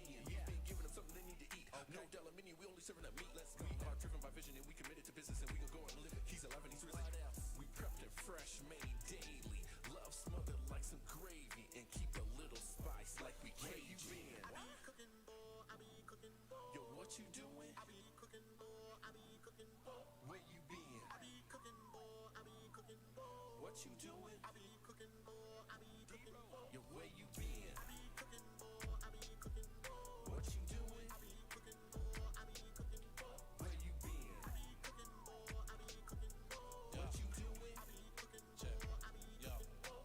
seeing. We've been giving them something they need to eat. No dollar menu, we only serving up meat. We are driven by vision and we committed to business and we gon' go and live it. He's alive and he's risen. We prepped and fresh made daily. Love smothered like some gravy and keep a little spice like we Cajun. I be cooking, boy. I be cooking, boy. Yo, what you doing? I be cooking, boy. I be cooking, boy. Where you been? I be cooking, boy. I be cooking, boy. What you doing? I be cooking, boy. I be cooking, boy. Yo, where you been? I be cooking, boy. I be cooking, boy. What you doing? I be cooking, boy. I be cooking, boy. Where you been? I be cooking, boy. I be cooking, boy. What you doing? I be cooking, boy. I be cooking, boy.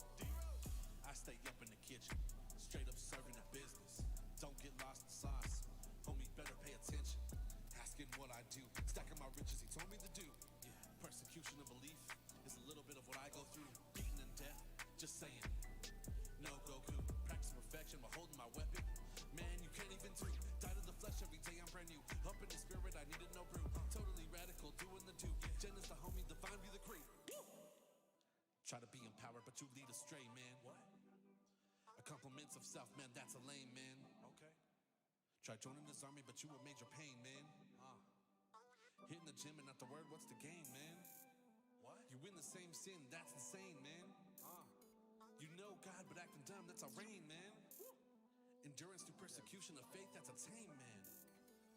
I stay up in the kitchen, straight up serving the business. Don't get lost in sauce, homie. Better pay attention. Asking what I do, stacking my riches. He told me to do. Yeah, persecution of belief is a little bit of what I go through. Beaten in death, just saying. No Goku, practicing perfection while holding my weapon. Man, you can't even do. Die to the flesh every day, I'm brand new. Up in the spirit, I needed no brew. Totally radical, doing the do. Jen is the homie, divine be the cream. Try to be empowered, but you lead astray, man. What? A compliments of self, man, that's a lame, man. Okay. Try joining this army, but you were major pain, man. Hitting the gym and not the word, what's the game, man? What? You win the same sin, that's insane, man. You know God, but acting dumb, that's a reign, man. Endurance through persecution of faith, that's a tame, man.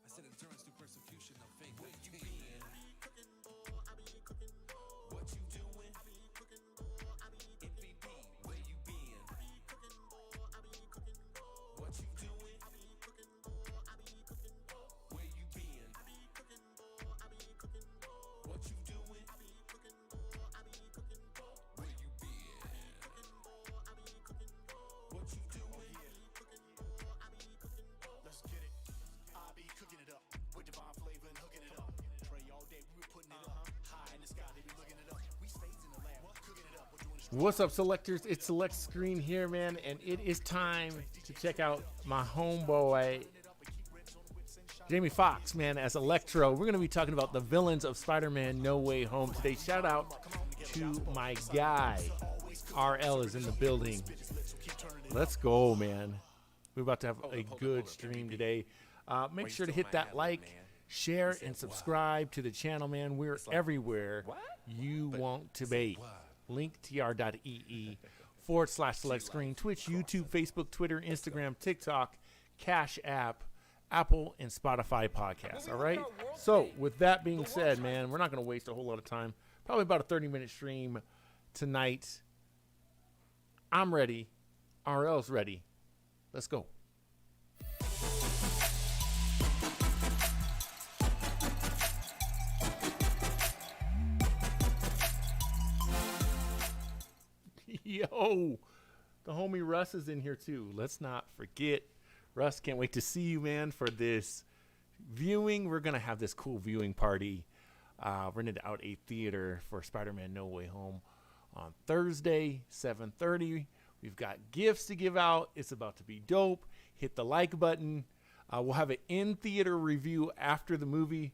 I said endurance through persecution of faith, where you been? I be cooking, boy, I be cooking, boy. What you doing? I be cooking, boy, I be cooking, MVP, where you been? I be cooking, boy, I be cooking, boy. What you doing? I be cooking, boy, I be cooking, boy. Where you been? I be cooking, boy, I be cooking, boy. What you doing? I be cooking, boy, I be cooking, boy. Where you been? I be cooking, boy, I be cooking, boy. What you doing? I be cooking, boy, I be cooking, boy. Let's get it. I be cooking it up with divine flavor and hooking it up. Pray all day, we were putting it up. High in the sky, they be looking it up. We stays in the lab, cooking it up. What's up, selectors? It's Select Screen here, man, and it is time to check out my homeboy Jamie Foxx, man, as Electro. We're going to be talking about the villains of Spider-Man No Way Home today. Shout out to my guy. RL is in the building. Let's go, man. We're about to have a good stream today. Make sure to hit that like, share, and subscribe to the channel, man. We're everywhere you want to be. Link tr.ee/select screen, Twitch, YouTube, Facebook, Twitter, Instagram, TikTok, Cash App, Apple, and Spotify podcasts. All right. So with that being said, man, we're not going to waste a whole lot of time. Probably about a 30-minute stream tonight. I'm ready. RL's ready. Let's go. Yo, the homie Russ is in here too. Let's not forget. Russ, can't wait to see you, man, for this viewing. We're going to have this cool viewing party. Rented out a theater for Spider-Man No Way Home on Thursday, 7:30. We've got gifts to give out. It's about to be dope. Hit the like button. We'll have an in-theater review after the movie.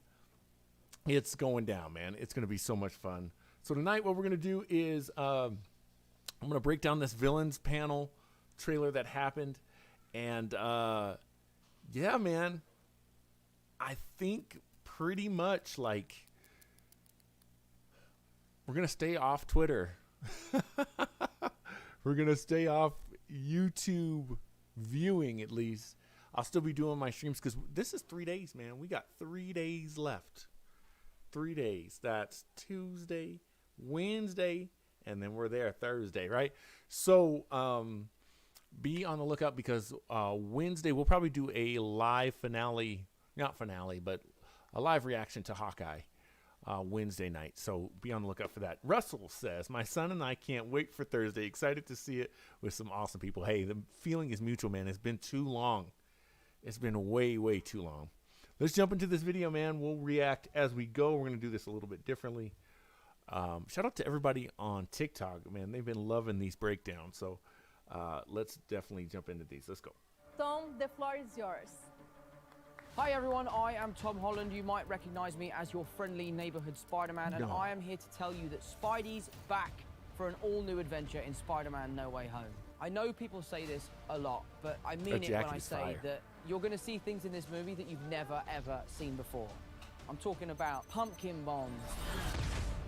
It's going down, man. It's going to be so much fun. So tonight what we're going to do is I'm going to break down this villains panel trailer that happened. And, yeah, man, I think pretty much, like, we're going to stay off Twitter. We're going to stay off YouTube viewing, at least. I'll still be doing my streams because this is 3 days, man. We got 3 days left. 3 days. That's Tuesday, Wednesday, and then we're there Thursday, right? So, be on the lookout because Wednesday we'll probably do a live finale, not finale, but a live reaction to Hawkeye Wednesday night. So be on the lookout for that. Russell says, my son and I can't wait for Thursday. Excited to see it with some awesome people. Hey, the feeling is mutual, man. It's been too long. It's been way, way too long. Let's jump into this video, man. We'll react as we go. We're going to do this a little bit differently. Shout out to everybody on TikTok, man. They've been loving these breakdowns. So let's definitely jump into these. Let's go. Tom, the floor is yours. Hi everyone, I am Tom Holland. You might recognize me as your friendly neighborhood Spider-Man, and I am here to tell you that Spidey's back for an all-new adventure in Spider-Man No Way Home. I know people say this a lot, but I mean it when I say that you're going to see things in this movie that you've never, ever seen before. I'm talking about pumpkin bombs,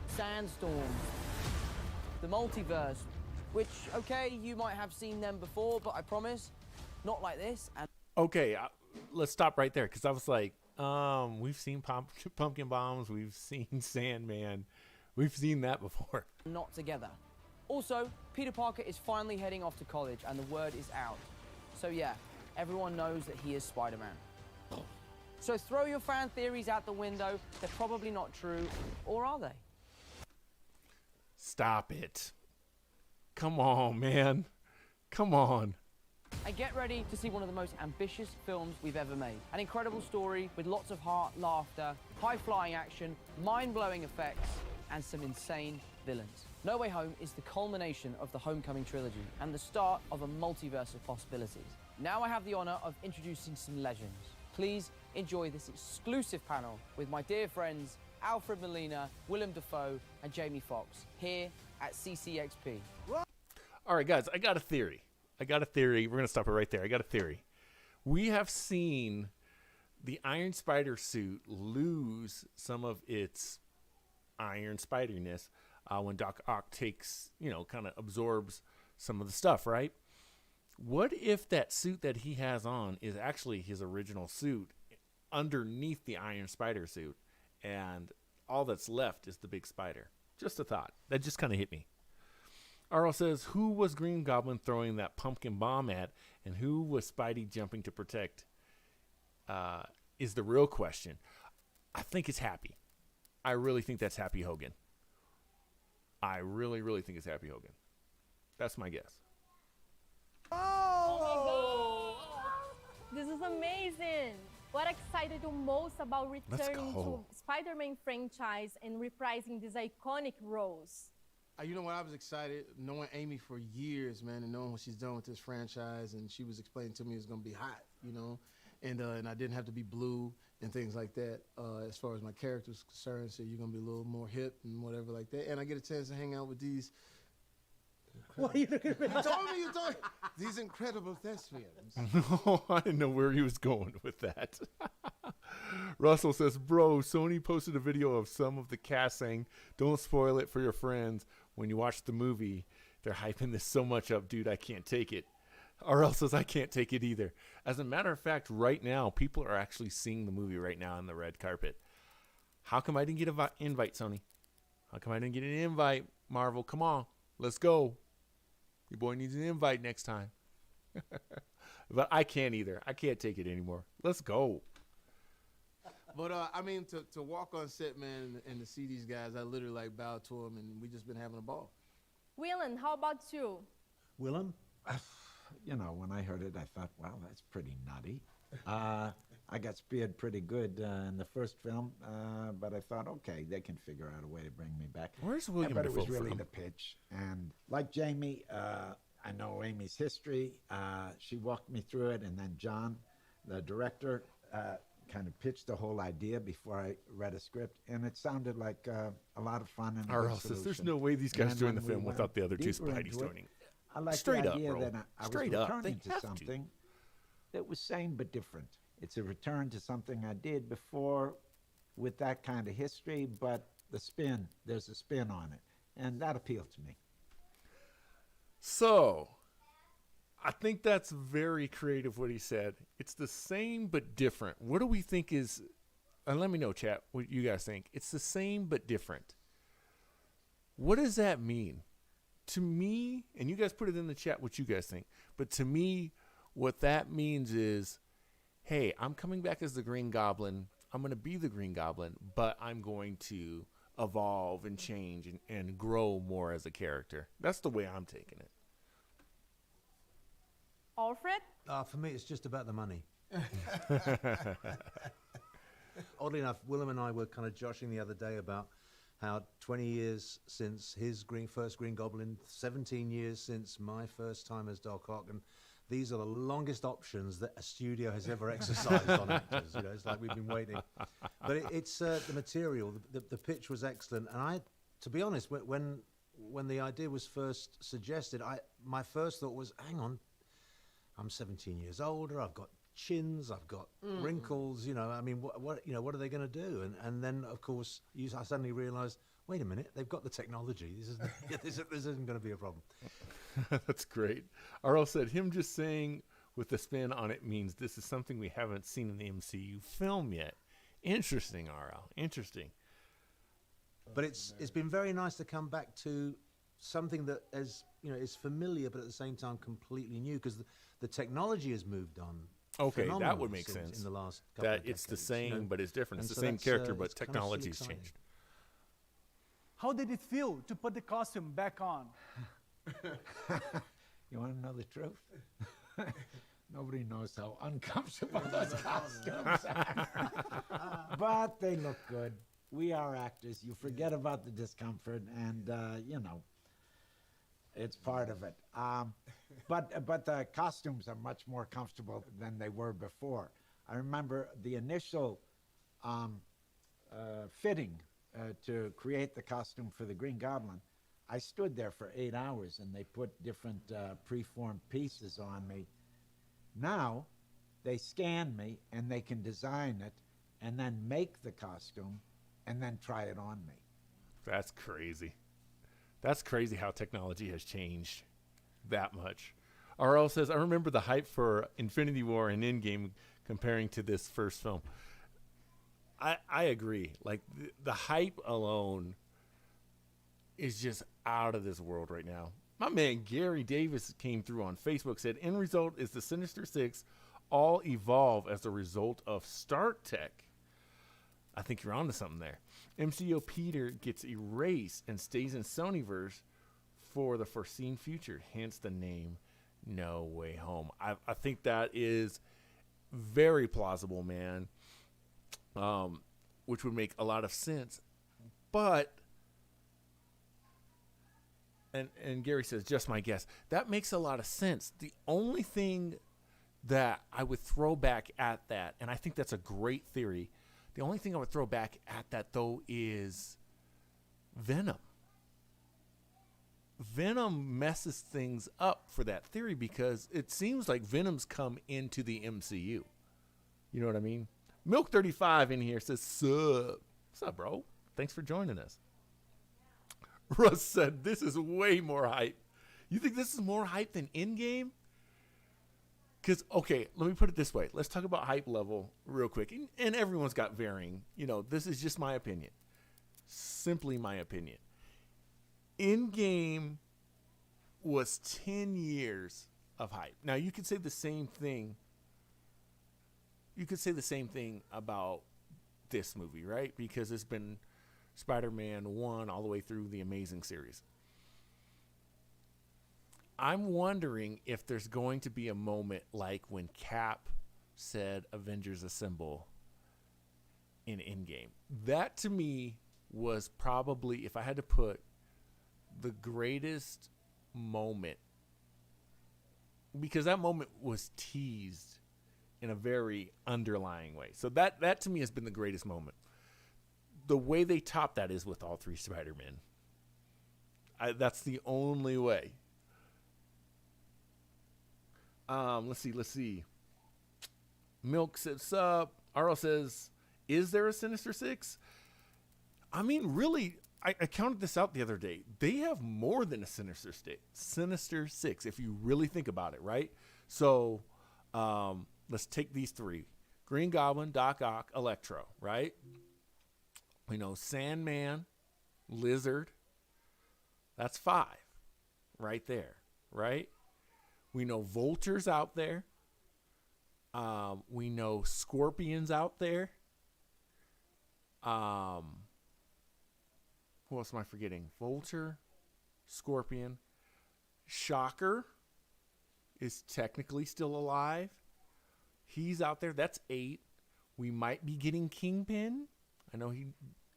sandstorms, the multiverse, which, okay, you might have seen them before, but I promise, not like this. And Okay, let's stop right there, because I was like, we've seen pumpkin bombs, we've seen Sandman, we've seen that before. Not together. Also, Peter Parker is finally heading off to college, and the word is out. So yeah, everyone knows that he is Spider-Man. So throw your fan theories out the window. They're probably not true, or are they? Stop it. Come on, man. Come on. And get ready to see one of the most ambitious films we've ever made. An incredible story with lots of heart, laughter, high-flying action, mind-blowing effects, and some insane villains. No Way Home is the culmination of the Homecoming trilogy and the start of a multiverse of possibilities. Now I have the honor of introducing some legends. Please enjoy this exclusive panel with my dear friends Alfred Molina, Willem Dafoe, and Jamie Foxx here at CCXP. All right, guys, I got a theory. We're going to stop it right there. I got a theory. We have seen the Iron Spider suit lose some of its Iron Spideriness when Doc Ock takes, kind of absorbs some of the stuff, right? What if that suit that he has on is actually his original suit underneath the Iron Spider suit, and all that's left is the big spider? Just a thought. That just kind of hit me. Arl says, who was Green Goblin throwing that pumpkin bomb at, and who was Spidey jumping to protect? Is the real question. I think it's Happy. I really think that's Happy Hogan. I really, really think it's Happy Hogan. That's my guess. Oh my God! This is amazing. What excited you most about returning to Spider-Man franchise and reprising these iconic roles? You know what? I was excited knowing Amy for years, man, and knowing what she's done with this franchise. And she was explaining to me it was going to be hot, and I didn't have to be blue and things like that as far as my character was concerned. So you're going to be a little more hip and whatever like that. And I get a chance to hang out with these. What are you looking at? You told me. These incredible thespians. No, I didn't know where he was going with that. Russell says, bro, Sony posted a video of some of the cast saying, don't spoil it for your friends. When you watch the movie, they're hyping this so much up, dude, I can't take it. RL says, I can't take it either. As a matter of fact, right now, people are actually seeing the movie right now on the red carpet. How come I didn't get an invite, Sony? How come I didn't get an invite, Marvel? Come on, let's go. Your boy needs an invite next time. But I can't either. I can't take it anymore. Let's go. But, to walk on set, man, and to see these guys, I literally, bowed to them, and we just been having a ball. Willem, how about you? Willem? When I heard it, I thought, wow, that's pretty nutty. I got speared pretty good in the first film, but I thought, okay, they can figure out a way to bring me back. Where's William But it was Dafoe really from? the pitch. And like Jamie, I know Amy's history. She walked me through it, and then John, the director, kind of pitched the whole idea before I read a script, and it sounded like a lot of fun and a good RL says, there's solution. no way these guys And join the when we film went without the other two deeper Spideys into it, joining. I like Straight the up, idea bro. that I Straight was up. They returning to have to. something that was same but different. It's a return to something I did before with that kind of history, but there's a spin on it, and that appealed to me. So, I think that's very creative what he said. It's the same but different. What do we think is, and let me know, chat, what you guys think. It's the same but different. What does that mean? To me, and you guys put it in the chat what you guys think, but to me, what that means is, hey, I'm coming back as the Green Goblin. I'm going to be the Green Goblin, but I'm going to evolve and change and grow more as a character. That's the way I'm taking it. Alfred? For me, it's just about the money. Oddly enough, Willem and I were kind of joshing the other day about how 20 years since his first Green Goblin, 17 years since my first time as Doc Ock, and these are the longest options that a studio has ever exercised on actors. It's like we've been waiting. But it's the material, the pitch was excellent, and to be honest, when the idea was first suggested, my first thought was, hang on, I'm 17 years older, I've got chins, I've got wrinkles. You know, I mean, what are they going to do? And then of course, I suddenly realised, wait a minute, they've got the technology. This isn't going to be a problem. That's great. RL said him just saying with the spin on it means this is something we haven't seen in the MCU film yet. Interesting, RL. Interesting. But it's been very nice to come back to something that is familiar, but at the same time completely new, because the technology has moved on. Okay, that would make sense. In the last couple that of it's the decades, same, but it's different. It's And the so same that's, character, but it's kind of technology's exciting. changed. How did it feel to put the costume back on? You want to know the truth? Nobody knows how uncomfortable those costumes are. But they look good. We are actors. You forget about the discomfort, and, it's part of it. But the costumes are much more comfortable than they were before. I remember the initial fitting to create the costume for the Green Goblin. I stood there for 8 hours, and they put different preformed pieces on me. Now, they scan me, and they can design it, and then make the costume, and then try it on me. That's crazy. That's crazy how technology has changed that much. RL says, I remember the hype for Infinity War and Endgame comparing to this first film. I agree. Like, the hype alone is just out of this world right now. My man Gary Davis came through on Facebook, said, end result is the Sinister Six all evolve as a result of Stark Tech. I think you're onto something there. MCO Peter gets erased and stays in Sonyverse for the foreseen future, hence the name No Way Home. I think that is very plausible, man, which would make a lot of sense. But, and Gary says, just my guess. That makes a lot of sense. The only thing that I would throw back at that, and I think that's a great theory, the only thing I would throw back at that, though, is Venom. Venom messes things up for that theory because it seems like Venom's come into the MCU. You know what I mean? Milk35 in here says, sup? What's up, bro? Thanks for joining us. Russ said, this is way more hype. You think this is more hype than Endgame? Because, okay, let me put it this way. Let's talk about hype level real quick. And everyone's got varying. This is just my opinion. Simply my opinion. Endgame was 10 years of hype. Now, you could say the same thing. You could say the same thing about this movie, right? Because it's been Spider-Man 1 all the way through the Amazing series. I'm wondering if there's going to be a moment like when Cap said Avengers Assemble in Endgame. That to me was probably, if I had to put the greatest moment, because that moment was teased in a very underlying way. So that to me has been the greatest moment. The way they top that is with all three Spider-Men. That's the only way. Let's see. Milk says, RL says, is there a Sinister Six? I mean, really, I counted this out the other day. They have more than a Sinister Six, if you really think about it, right? So, let's take these three. Green Goblin, Doc Ock, Electro, right? We know Sandman, Lizard. That's 5 right there, right? We know Vulture's out there. We know Scorpion's out there. Who else am I forgetting? Vulture, Scorpion. Shocker is technically still alive. He's out there. That's 8. We might be getting Kingpin. I know he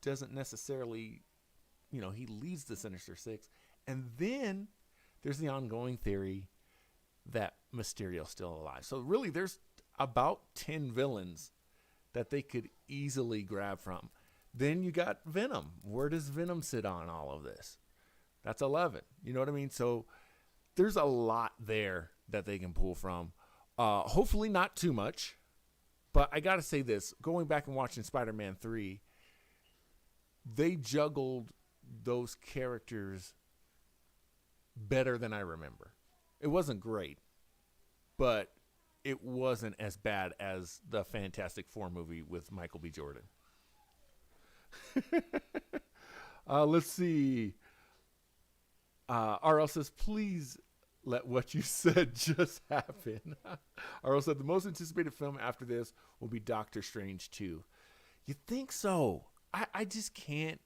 doesn't necessarily, he leads the Sinister Six. And then there's the ongoing theory that Mysterio's still alive. So really there's about 10 villains that they could easily grab from. Then you got Venom. Where does Venom sit on all of this? That's 11. You know what I mean? So there's a lot there that they can pull from. Hopefully not too much. But I got to say this. Going back and watching Spider-Man 3, they juggled those characters better than I remember. It wasn't great, but it wasn't as bad as the Fantastic Four movie with Michael B. Jordan. Let's see. RL says, please let what you said just happen. RL said, the most anticipated film after this will be Doctor Strange 2. You think so? I just can't.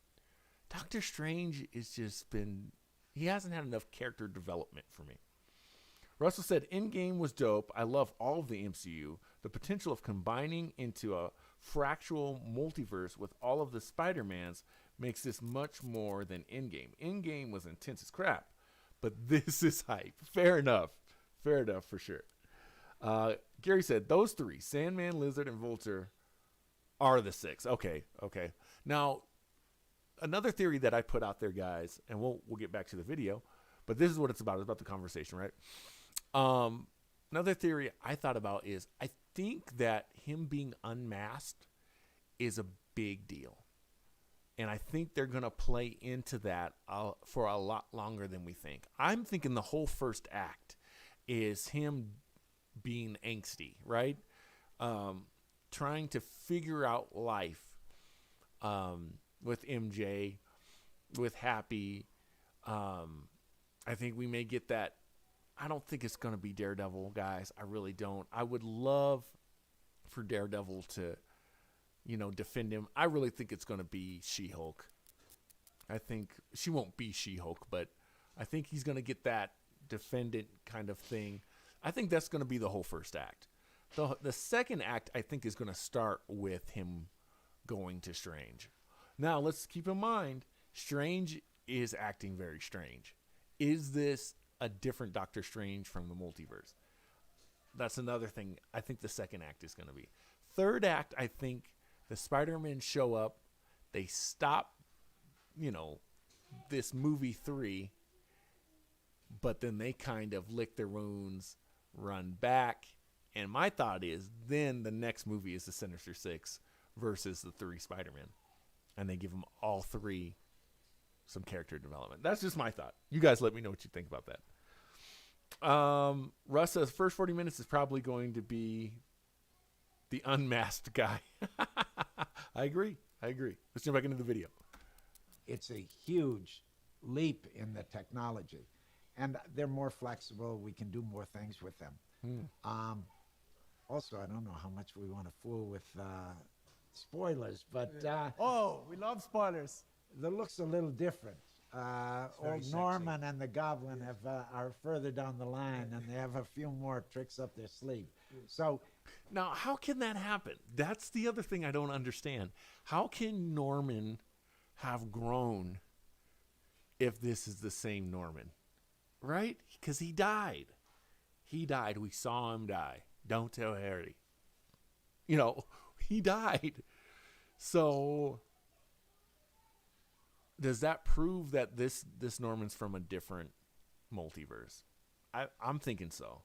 Doctor Strange has just been, he hasn't had enough character development for me. Russell said, Endgame was dope. I love all of the MCU. The potential of combining into a fractal multiverse with all of the Spider-Mans makes this much more than Endgame. Endgame was intense as crap, but this is hype. Fair enough. Fair enough for sure. Gary said, those three, Sandman, Lizard, and Vulture, are the six. Okay. Now, another theory that I put out there, guys, and we'll get back to the video, but this is what it's about. It's about the conversation, right? Another theory I thought about is I think that him being unmasked is a big deal. And I think they're going to play into that for a lot longer than we think. I'm thinking the whole first act is him being angsty, right? Trying to figure out life with MJ, with Happy. I think we may get that. I don't think it's going to be Daredevil, guys. I really don't. I would love for Daredevil to, defend him. I really think it's going to be She-Hulk. I think she won't be She-Hulk, but I think he's going to get that defendant kind of thing. I think that's going to be the whole first act. The second act, I think, is going to start with him going to Strange. Now, let's keep in mind, Strange is acting very strange. Is this a different Doctor Strange from the multiverse? That's another thing I think the second act is going to be. Third act, I think the Spider-Men show up. They stop, this movie 3, but then they kind of lick their wounds, run back. And my thought is then the next movie is the Sinister Six versus the 3 Spider-Men. And they give them all 3 some character development. That's just my thought. You guys let me know what you think about that. Russ says first 40 minutes is probably going to be the unmasked guy. I agree. Let's jump back into the video. It's a huge leap in the technology, and they're more flexible. We can do more things with them. Also, I don't know how much we want to fool with spoilers, but We love spoilers. the look's a little different. Old Norman and the Goblin are further down the line, and they have a few more tricks up their sleeve. So now, how can that happen? That's the other thing I don't understand. How can Norman have grown if this is the same Norman? Right? Because he died. We saw him die. Don't tell Harry. He died. So does that prove that this Norman's from a different multiverse? I'm thinking so.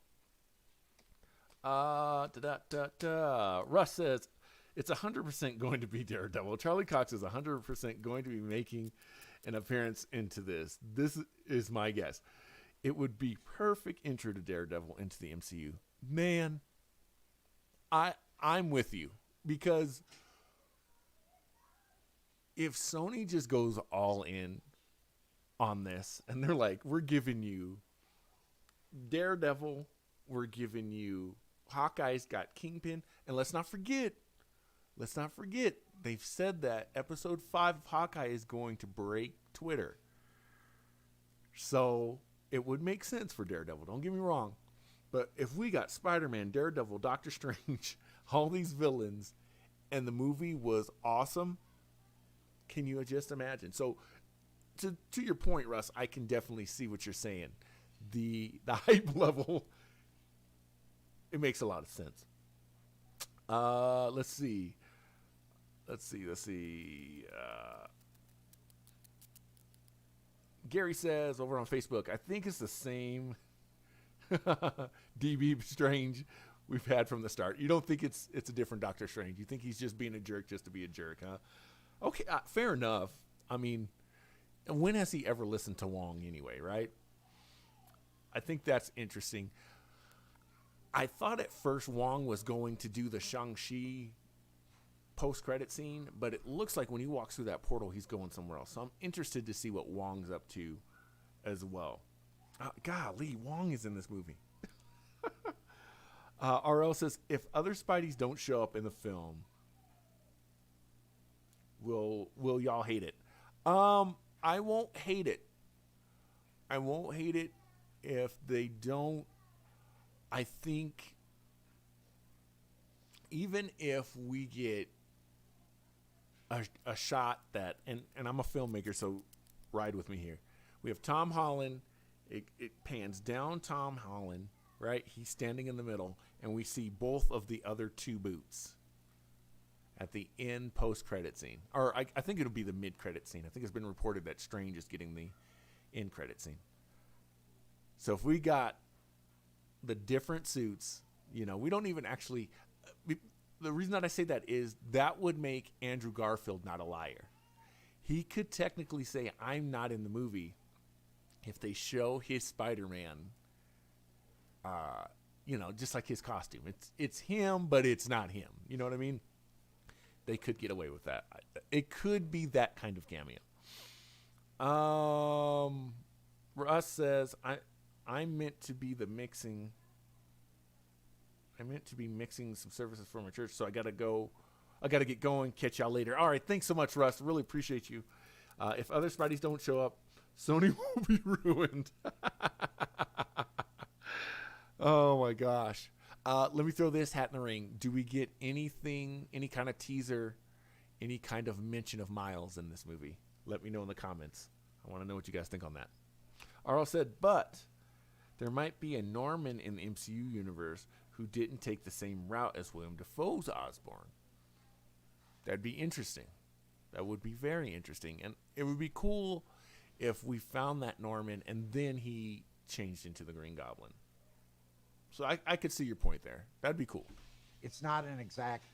Russ says it's 100% going to be Daredevil. Charlie Cox is 100% going to be making an appearance into this. This is my guess. It would be perfect intro to Daredevil into the MCU. Man, I'm with you, because if Sony just goes all in on this and they're like, we're giving you Daredevil, we're giving you Hawkeye's got Kingpin, and let's not forget, they've said that episode 5 of Hawkeye is going to break Twitter. So it would make sense for Daredevil, don't get me wrong. But if we got Spider-Man, Daredevil, Doctor Strange, all these villains, and the movie was awesome, can you just imagine? So to your point, Russ, I can definitely see what you're saying. The hype level, it makes a lot of sense. Let's see. Gary says over on Facebook, I think it's the same DB Strange we've had from the start. You don't think it's a different Doctor Strange. You think he's just being a jerk just to be a jerk, huh? Okay, fair enough. I mean, when has he ever listened to Wong anyway, right? I think that's interesting. I thought at first Wong was going to do the Shang-Chi post-credit scene, but it looks like when he walks through that portal, he's going somewhere else. So I'm interested to see what Wong's up to as well. Golly, Wong is in this movie. RL says, if other Spideys don't show up in the film, will y'all hate it? I won't hate it. I won't hate it if they don't. I think even if we get a shot that, and I'm a filmmaker, so ride with me here. We have Tom Holland. It pans down Tom Holland, right? He's standing in the middle, and we see both of the other two boots at the end post-credit scene. Or I think it'll be the mid-credit scene. I think it's been reported that Strange is getting the end credit scene. So if we got the different suits, we don't even actually... the reason that I say that is that would make Andrew Garfield not a liar. He could technically say, I'm not in the movie, if they show his Spider-Man, just like his costume. It's him, but it's not him. You know what I mean? They could get away with that. It could be that kind of cameo. Russ says, I meant to be mixing some services for my church, so I got to get going. Catch y'all later. All right, thanks so much, Russ. Really appreciate you. If other Spideys don't show up, Sony will be ruined. Oh my gosh. Let me throw this hat in the ring. Do we get anything, any kind of teaser, any kind of mention of Miles in this movie? Let me know in the comments. I want to know what you guys think on that. Arl said, but there might be a Norman in the MCU universe who didn't take the same route as William Dafoe's Osborn. That'd be interesting. That would be very interesting. And it would be cool if we found that Norman and then he changed into the Green Goblin. So I could see your point there. That'd be cool. It's not an exact...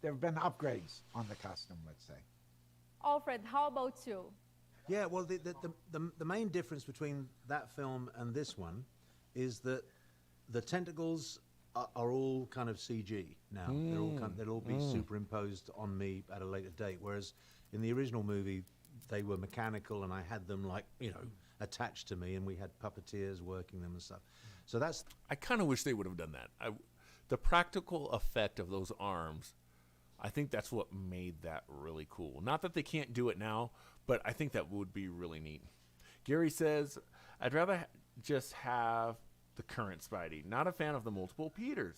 there have been upgrades on the costume, let's say. Alfred, how about you? Yeah, well, the main difference between that film and this one is that the tentacles are all kind of CG now. They'll all be superimposed on me at a later date, whereas in the original movie, they were mechanical and I had them attached to me and we had puppeteers working them and stuff. So that's... I kind of wish they would have done that. The practical effect of those arms, I think that's what made that really cool. Not that they can't do it now, but I think that would be really neat. Gary says, I'd rather just have the current Spidey. Not a fan of the multiple Peters.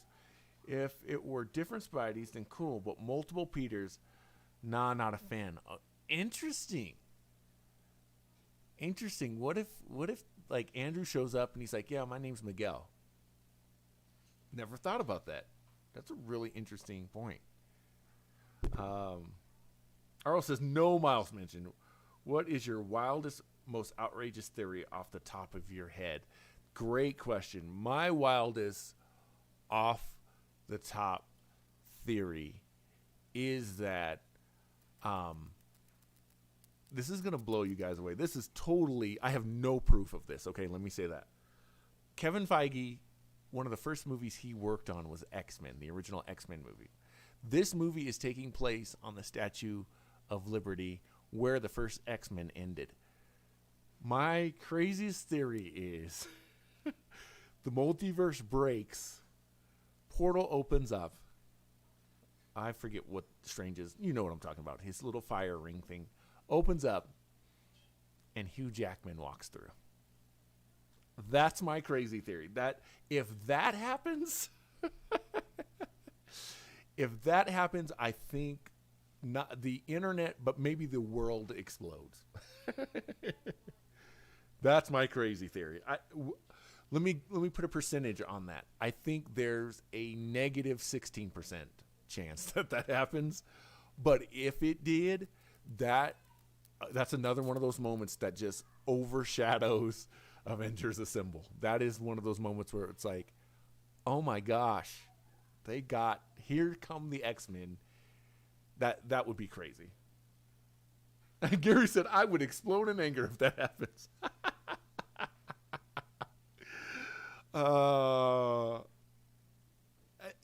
If it were different Spideys, then cool, but multiple Peters, not a fan. Interesting. What if like Andrew shows up and he's like, yeah, my name's Miguel. Never thought about that. That's a really interesting point. Arl says, no Miles mentioned. What is your wildest, most outrageous theory off the top of your head? Great question. My wildest off the top theory is that this is going to blow you guys away. This is totally, I have no proof of this. Okay, let me say that. Kevin Feige, one of the first movies he worked on was X-Men, the original X-Men movie. This movie is taking place on the Statue of Liberty where the first X-Men ended. My craziest theory is the multiverse breaks, portal opens up. I forget what Strange is. You know what I'm talking about. His little fire ring thing opens up, and Hugh Jackman walks through. That's my crazy theory. That if that happens, I think not the internet, but maybe the world explodes. That's my crazy theory. Let me put a percentage on that. I think there's a negative 16% chance that happens, but if it did, that's another one of those moments that just overshadows Avengers Assemble. That is one of those moments where it's like, oh my gosh, here come the X-Men. That would be crazy. Gary said, I would explode in anger if that happens.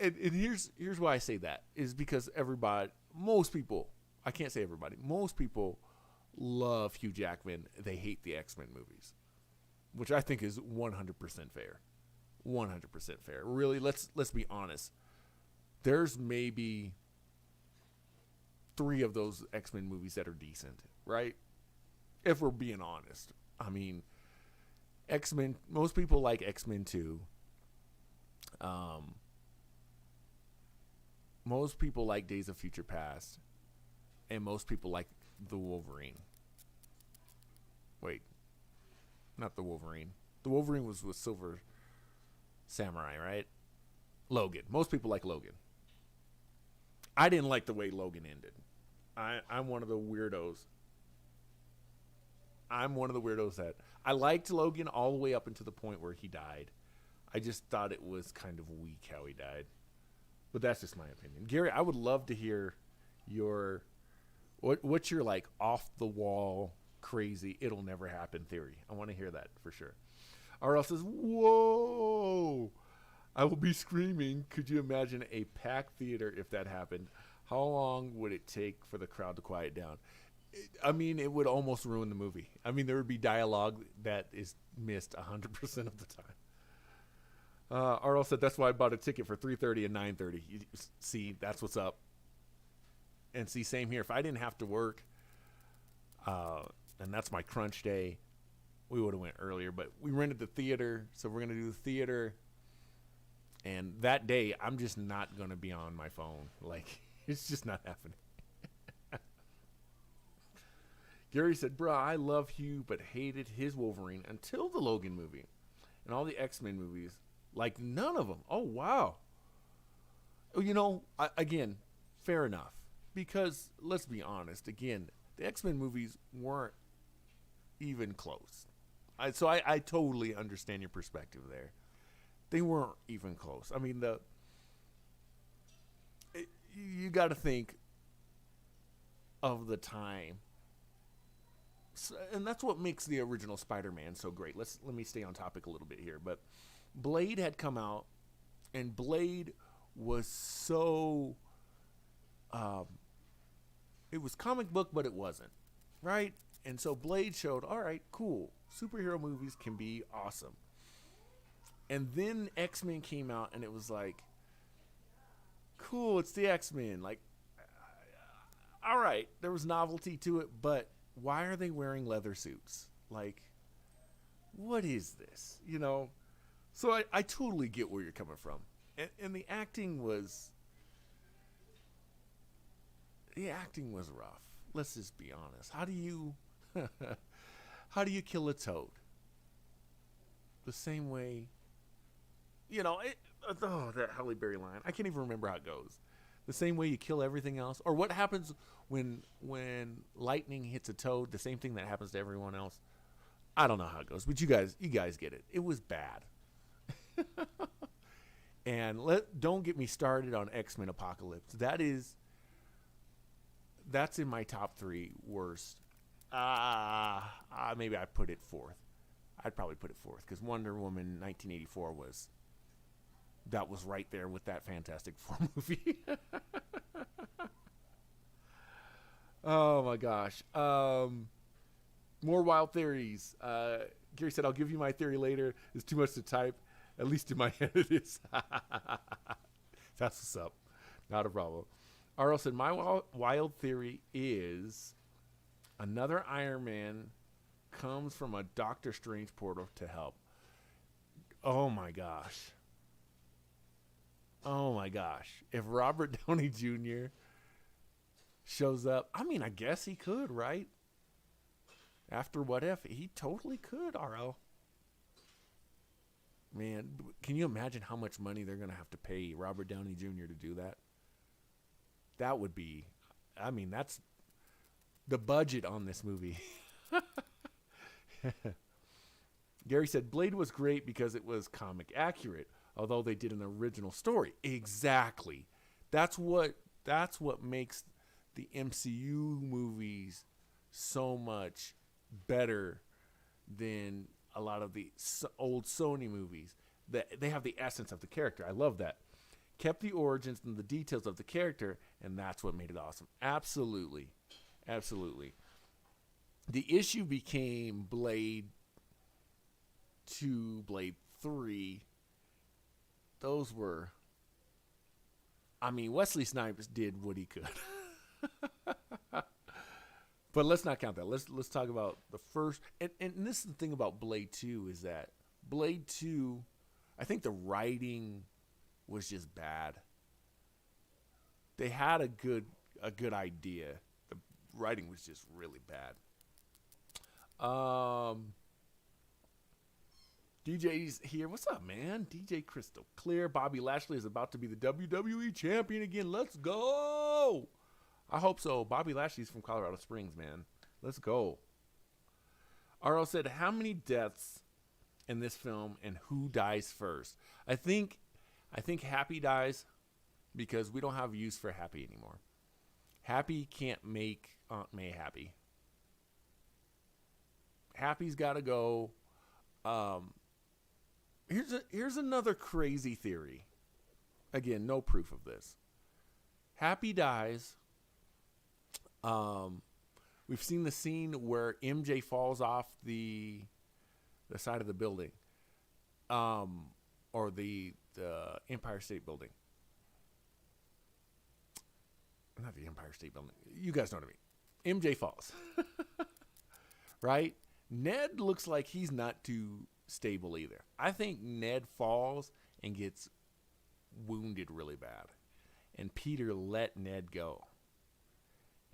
And here's why I say that is because most people, I can't say everybody, most people love Hugh Jackman. They hate the X-Men movies, which I think is 100% fair. 100% fair. Really, let's be honest. There's maybe 3 of those X-Men movies that are decent, right? If we're being honest. I mean, X-Men, most people like X-Men 2. Most people like Days of Future Past. And most people like the Wolverine. Wait. Not the Wolverine. The Wolverine was with Silver Samurai, right? Logan. Most people like Logan. I didn't like the way Logan ended. I'm one of the weirdos. That I liked Logan all the way up until the point where he died. I just thought it was kind of weak how he died. But that's just my opinion. Gary, I would love to hear what's your like off the wall crazy it'll never happen theory. I want to hear that for sure. RL says, whoa, I will be screaming. Could you imagine a packed theater if that happened? How long would it take for the crowd to quiet down? I mean, it would almost ruin the movie. I mean, there would be dialogue that is missed 100% of the time. RL said, that's why I bought a ticket for 3:30 and 9:30. You see, that's what's up. And see, same here. If I didn't have to work, and that's my crunch day, we would have went earlier. But we rented the theater, so we're going to do the theater. And that day, I'm just not going to be on my phone. Like, it's just not happening. Gary said, bruh, I love Hugh, but hated his Wolverine until the Logan movie. And all the X-Men movies, like none of them. Oh, wow. You know, again, fair enough. Because, let's be honest, again, the X-Men movies weren't even close. So I totally understand your perspective there. They weren't even close. I mean, you got to think of the time. So, and that's what makes the original Spider-Man so great. Let me stay on topic a little bit here. But Blade had come out, and Blade was so... it was comic book, but it wasn't, right? And so Blade showed, all right, cool. Superhero movies can be awesome. And then X-Men came out, and it was like, cool, it's the X-Men. Like, all right, there was novelty to it, but why are they wearing leather suits? Like, what is this? You know? So I totally get where you're coming from. And the acting was... rough. Let's just be honest. How do you kill a toad? The same way, you know, that Halle Berry line. I can't even remember how it goes. The same way you kill everything else, or what happens when lightning hits a toad? The same thing that happens to everyone else. I don't know how it goes, but you guys get it. It was bad. And don't get me started on X-Men Apocalypse. That's in my top 3 worst. Maybe I put it 4th. I'd probably put it 4th because Wonder Woman 1984 was right there with that Fantastic Four movie. Oh my gosh. More wild theories. Gary said, I'll give you my theory later. It's too much to type. At least in my head it is. That's what's up. Not a problem. RL said, my wild theory is another Iron Man comes from a Doctor Strange portal to help. Oh my gosh. Oh my gosh. If Robert Downey Jr. shows up, I mean, I guess he could, right? After What If, he totally could, RL. Man, can you imagine how much money they're going to have to pay Robert Downey Jr. to do that? That would be, I mean, that's the budget on this movie. Gary said, Blade was great because it was comic accurate. although they did an original story. Exactly. That's what makes the MCU movies so much better than a lot of the old Sony movies. That they have the essence of the character. I love that. Kept the origins and the details of the character, and that's what made it awesome. Absolutely. Absolutely. The issue became Blade 2, Blade 3. Those were... I mean, Wesley Snipes did what he could. But let's not count that. Let's talk about the first... And this is the thing about Blade 2 is that Blade 2, I think the writing was just bad. They had a good idea. The writing was just really bad. DJ's here. What's up, man? DJ Crystal Clear. Bobby Lashley is about to be the WWE champion again. Let's go. I hope so. Bobby Lashley's from Colorado Springs, man. Let's go. RL said, how many deaths in this film and who dies first? I think Happy dies because we don't have use for Happy anymore. Happy can't make Aunt May happy. Happy's got to go. Here's another crazy theory. Again, no proof of this. Happy dies. We've seen the scene where MJ falls off the side of the building, or the Empire State Building. Not the Empire State Building. You guys know what I mean. MJ falls. Right? Ned looks like he's not too stable either. I think Ned falls and gets wounded really bad. And Peter let Ned go.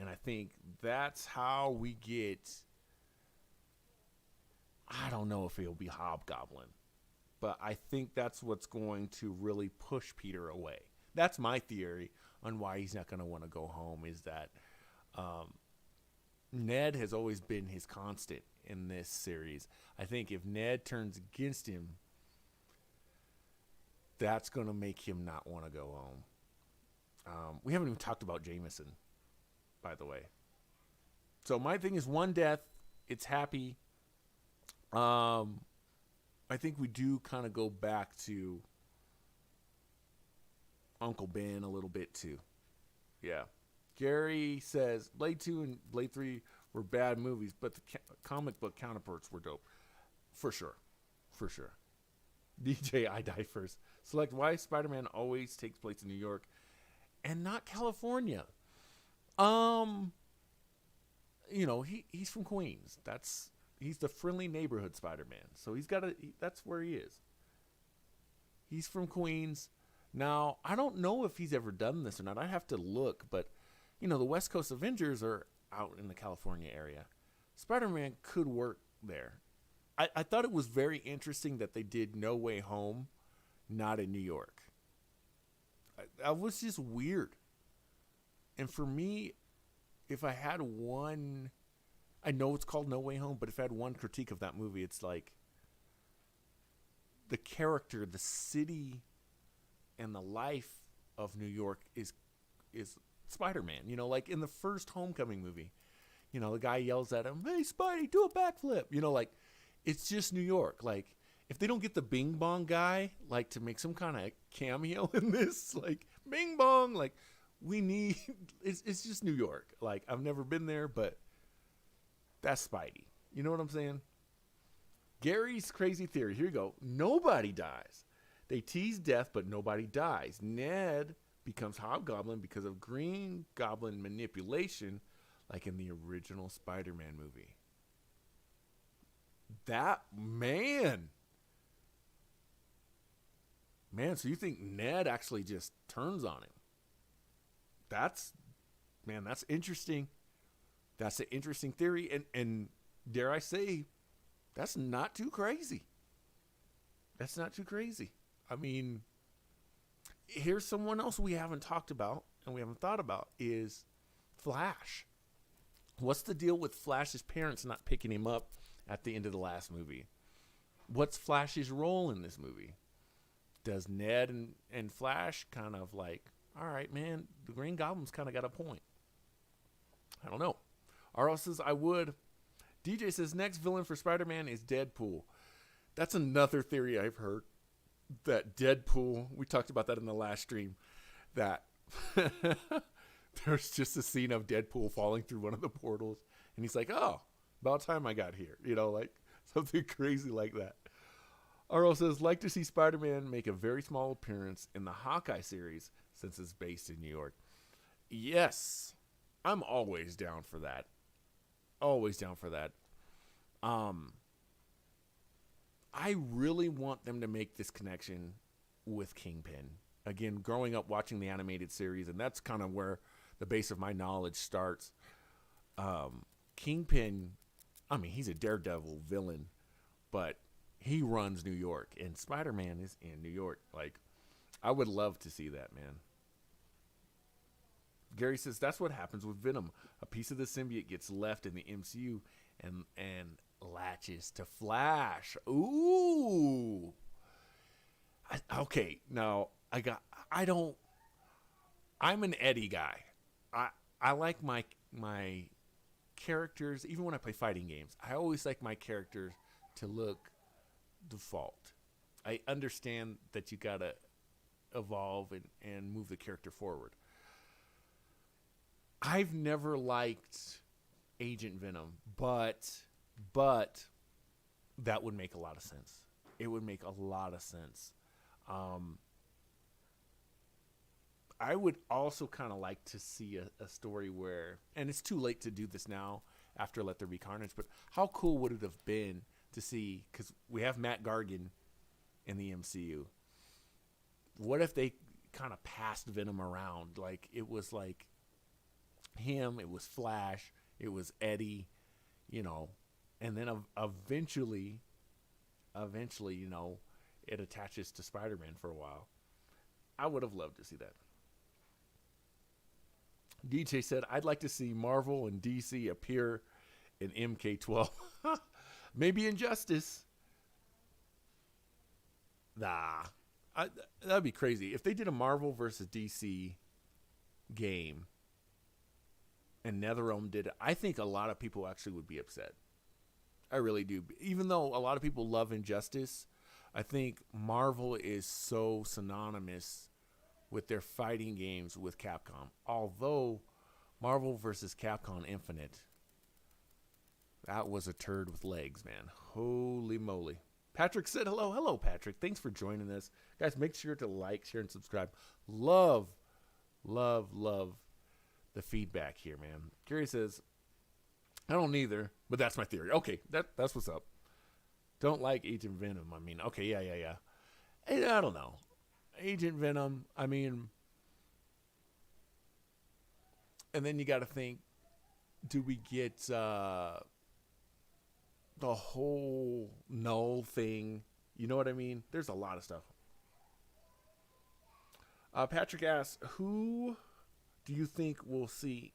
And I think that's how we get... I don't know if it'll be Hobgoblin. But I think that's what's going to really push Peter away. That's my theory on why he's not going to want to go home, is that Ned has always been his constant in this series. I think if Ned turns against him, that's going to make him not want to go home. We haven't even talked about Jameson, by the way. So my thing is one death. It's Happy. I think we do kind of go back to Uncle Ben a little bit too. Yeah. Gary says Blade 2 and Blade 3 were bad movies, but the comic book counterparts were dope. For sure. For sure. DJ, I die first. Select why Spider-Man always takes place in New York and not California. You know, he's from Queens. He's the friendly neighborhood Spider-Man. So that's where he is. He's from Queens. Now, I don't know if he's ever done this or not. I have to look, but you know, the West Coast Avengers are out in the California area. Spider-Man could work there. I thought it was very interesting that they did No Way Home not in New York. That was just weird. And for me, if I had one, I know it's called No Way Home, but if I had one critique of that movie, it's like the character, the city, and the life of New York is Spider-Man. You know, like in the first Homecoming movie, you know, the guy yells at him, "Hey, Spidey, do a backflip." You know, like it's just New York. Like if they don't get the Bing Bong guy, like to make some kind of cameo in this, like Bing Bong, like we need, it's just New York. Like I've never been there, but that's Spidey. You know what I'm saying? Gary's crazy theory. Here you go. Nobody dies. They tease death, but nobody dies. Ned becomes Hobgoblin because of Green Goblin manipulation, like in the original Spider-Man movie. That, man, so you think Ned actually just turns on him? That's interesting. That's an interesting theory, and dare I say, that's not too crazy. That's not too crazy. I mean, here's someone else we haven't talked about and we haven't thought about is Flash. What's the deal with Flash's parents not picking him up at the end of the last movie? What's Flash's role in this movie? does Ned and Flash kind of like, all right, man, the Green Goblin's kind of got a point. I don't know. RL says, I would. DJ says, next villain for Spider-Man is Deadpool. That's another theory I've heard, that Deadpool, we talked about that in the last stream, that there's just a scene of Deadpool falling through one of the portals, and he's like, oh, about time I got here. You know, like something crazy like that. RL says, like to see Spider-Man make a very small appearance in the Hawkeye series since it's based in New York. Yes, I'm always down for that. Always down for that. I really want them to make this connection with Kingpin. Again, growing up watching the animated series, and that's kind of where the base of my knowledge starts. Kingpin, I mean, he's a daredevil villain, but he runs New York, and Spider-Man is in New York. Like, I would love to see that, man. Gary says that's what happens with Venom. A piece of the symbiote gets left in the MCU and latches to Flash. Ooh. Okay, now I'm an Eddie guy. I like my characters, even when I play fighting games, I always like my characters to look default. I understand that you gotta evolve and move the character forward. I've never liked Agent Venom, but that would make a lot of sense. It would make a lot of sense. I would also kind of like to see a story where, and it's too late to do this now after Let There Be Carnage, but how cool would it have been to see, because we have Matt Gargan in the MCU. What if they kind of passed Venom around? Like, it was like him, it was Flash, it was Eddie, you know, and then eventually, you know, it attaches to Spider-Man for a while. I would have loved to see that. DJ said, I'd like to see Marvel and DC appear in MK12. Maybe Injustice. Nah. That'd be crazy. If they did a Marvel versus DC game and NetherRealm did it, I think a lot of people actually would be upset. I really do. Even though a lot of people love Injustice, I think Marvel is so synonymous with their fighting games with Capcom. Although Marvel vs. Capcom Infinite, that was a turd with legs, man. Holy moly. Patrick said hello. Hello, Patrick. Thanks for joining us. Guys, make sure to like, share, and subscribe. Love the feedback here, man. Gary says, I don't either, but that's my theory. Okay, that's what's up. Don't like Agent Venom. I mean, okay, yeah. Hey, I don't know. Agent Venom, I mean, and then you got to think, do we get the whole null thing? You know what I mean? There's a lot of stuff. Patrick asks, who do you think we'll see?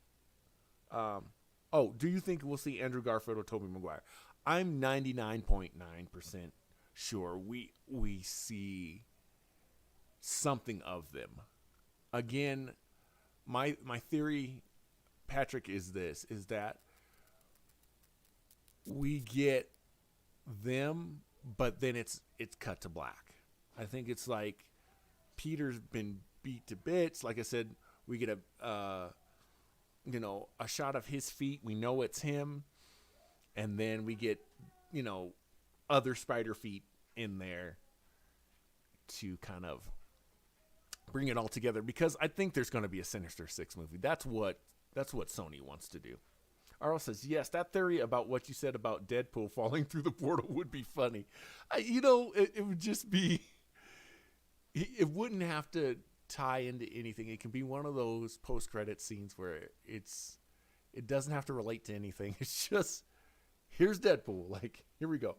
Do you think we'll see Andrew Garfield or Toby Maguire? I'm 99.9% sure we see something of them. Again, my theory, Patrick, is that we get them, but then it's cut to black. I think it's like Peter's been beat to bits. Like I said, we get a shot of his feet. We know it's him. And then we get, other spider feet in there to kind of bring it all together, because I think there's going to be a Sinister Six movie. That's what Sony wants to do. Arl says, yes, that theory about what you said about Deadpool falling through the portal would be funny. It would just be, it wouldn't have to tie into anything. It can be one of those post-credit scenes where it doesn't have to relate to anything. It's just, here's Deadpool. Like, here we go.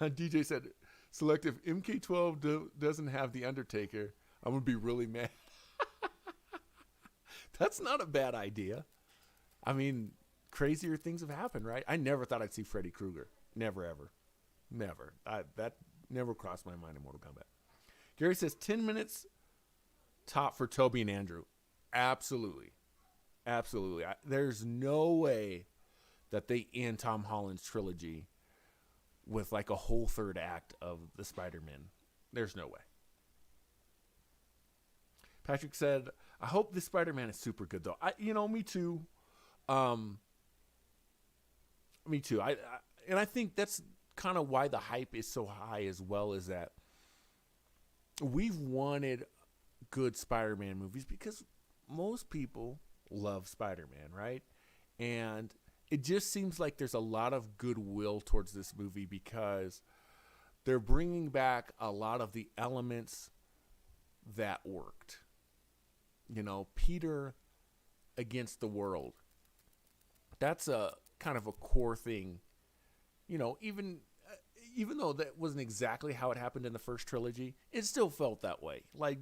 DJ said, Selective, MK12 doesn't have The Undertaker. I'm going to be really mad. That's not a bad idea. I mean, crazier things have happened, right? I never thought I'd see Freddy Krueger. Never, ever. Never. That never crossed my mind in Mortal Kombat. Gary says 10 minutes top for Toby and Andrew. Absolutely. Absolutely. There's no way that they end Tom Holland's trilogy with like a whole third act of the Spider-Man. There's no way. Patrick said, I hope this Spider-Man is super good though. Me too. Me too. I think that's kind of why the hype is so high as well, is that we've wanted good Spider-Man movies because most people love Spider-Man, right? And it just seems like there's a lot of goodwill towards this movie because they're bringing back a lot of the elements that worked. Peter against the world. That's a kind of a core thing. Even though that wasn't exactly how it happened in the first trilogy, it still felt that way. Like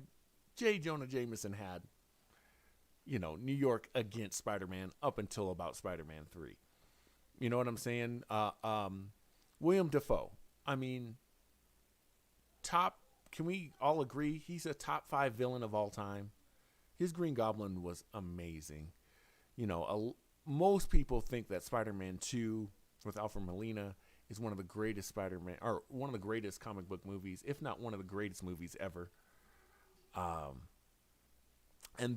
J. Jonah Jameson had, New York against Spider-Man up until about Spider-Man 3. You know what I'm saying? William Dafoe. Can we all agree he's a top 5 villain of all time? His Green Goblin was amazing. Most people think that Spider-Man 2 with Alfred Molina is one of the greatest Spider-Man, or one of the greatest comic book movies, if not one of the greatest movies ever. And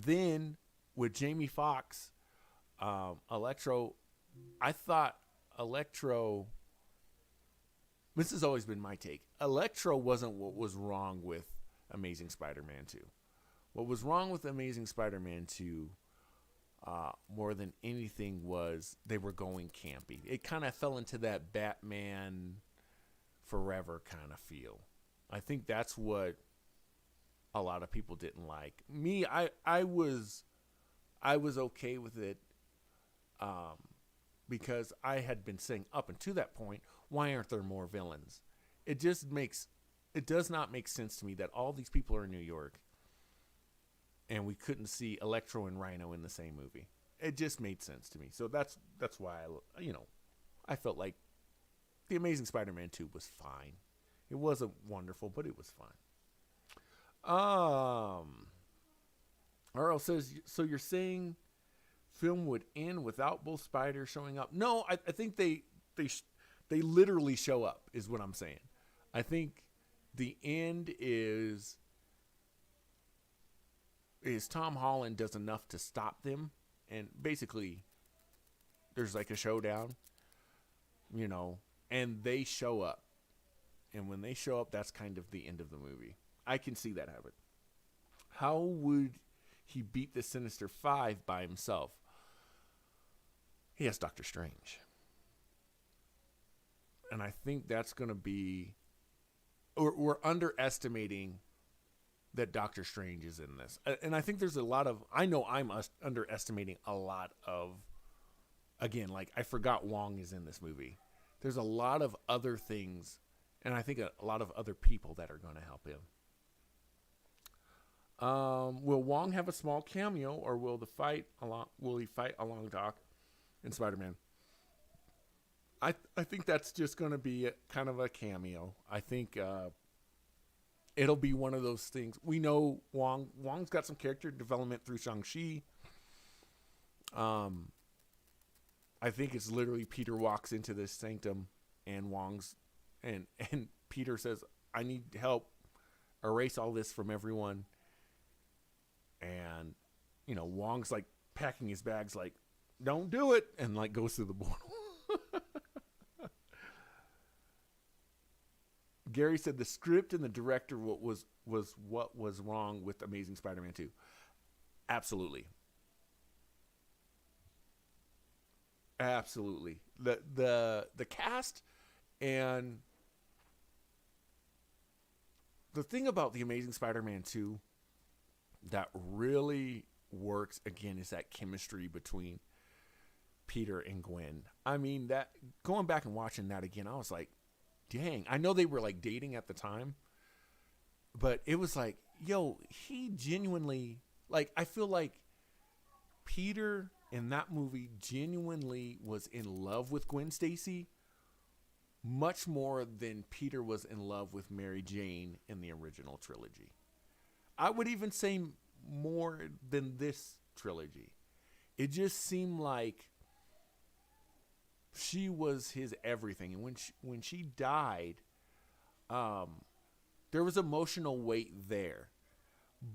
then with Jamie Foxx, Electro, I thought Electro, this has always been my take, Electro wasn't what was wrong with Amazing Spider-Man 2. What was wrong with Amazing Spider-Man 2 more than anything was they were going campy. It kind of fell into that Batman Forever kind of feel. I think that's what a lot of people didn't like. Me, I was okay with it because I had been saying up until that point, why aren't there more villains? It does not make sense to me that all these people are in New York and we couldn't see Electro and Rhino in the same movie. It just made sense to me. So that's why I felt like The Amazing Spider-Man 2 was fine. It wasn't wonderful, but it was fine. Earl says, so you're saying film would end without both spiders showing up? No, I think they literally show up is what I'm saying. I think the end is Tom Holland does enough to stop them, and basically there's like a showdown, and they show up. And when they show up, that's kind of the end of the movie. I can see that happen. How would he beat the Sinister Five by himself? He has Doctor Strange. And I think that's going to be... We're underestimating that Doctor Strange is in this. And I think there's a lot of... I know I'm underestimating a lot of... Again, like, I forgot Wong is in this movie. There's a lot of other things, and I think a lot of other people that are going to help him. Will Wong have a small cameo, or will he fight along Doc and Spider-Man? I think that's just going to be kind of a cameo. I think it'll be one of those things. We know Wong's got some character development through Shang-Chi. I think it's literally Peter walks into this sanctum and and Peter says, I need help, erase all this from everyone. And, Wong's like packing his bags like, don't do it, and like goes through the portal. Gary said the script and the director what was wrong with Amazing Spider-Man 2. Absolutely. Absolutely. The cast and the thing about The Amazing Spider-Man 2 that really works again is that chemistry between Peter and Gwen. I mean, that going back and watching that again, I was like, dang. I know they were like dating at the time, but it was like, yo, he genuinely, like, I feel like Peter in that movie genuinely was in love with Gwen Stacy much more than Peter was in love with Mary Jane in the original trilogy. I would even say more than this trilogy. It just seemed like she was his everything. And when she died, there was emotional weight there.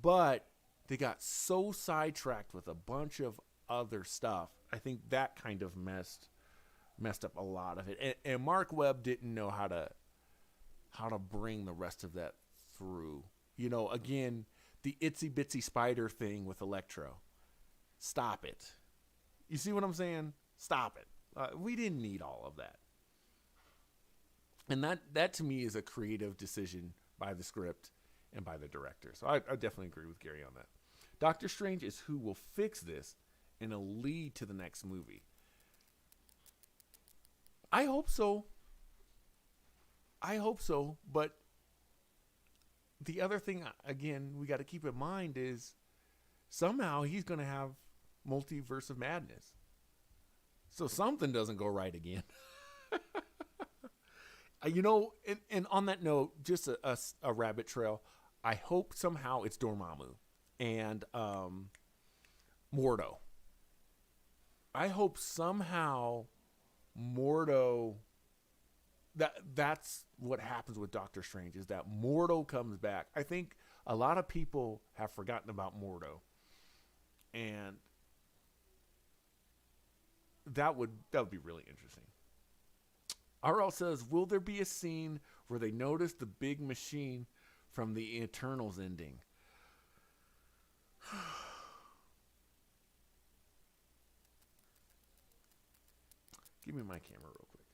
But they got so sidetracked with a bunch of other stuff. I think that kind of messed up a lot of it. And Mark Webb didn't know how to bring the rest of that through. You know, again, the itsy bitsy spider thing with Electro. Stop it. You see what I'm saying? Stop it. We didn't need all of that. And that to me is a creative decision by the script and by the director. So I definitely agree with Gary on that. Doctor Strange is who will fix this and it'll lead to the next movie. I hope so. But the other thing, again, we got to keep in mind is somehow he's going to have Multiverse of Madness. So something doesn't go right again. You know, and on that note, just a rabbit trail. I hope somehow it's Dormammu and Mordo. I hope somehow Mordo, that's what happens with Doctor Strange, is that Mordo comes back. I think a lot of people have forgotten about Mordo. And that would be really interesting. RL says, will there be a scene where they notice the big machine from the Eternals ending? Give me my camera real quick.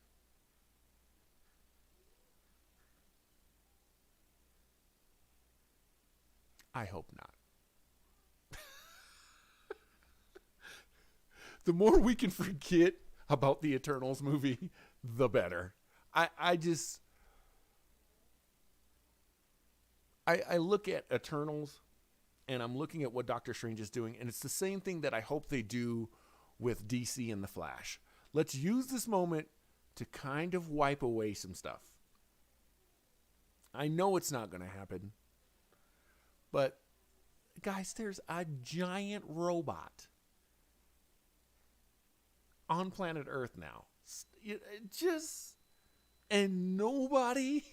I hope not. The more we can forget about the Eternals movie, the better. I look at Eternals and I'm looking at what Doctor Strange is doing, and it's the same thing that I hope they do with DC and the Flash. Let's use this moment to kind of wipe away some stuff. I know it's not going to happen, but guys, there's a giant robot on planet Earth now. And nobody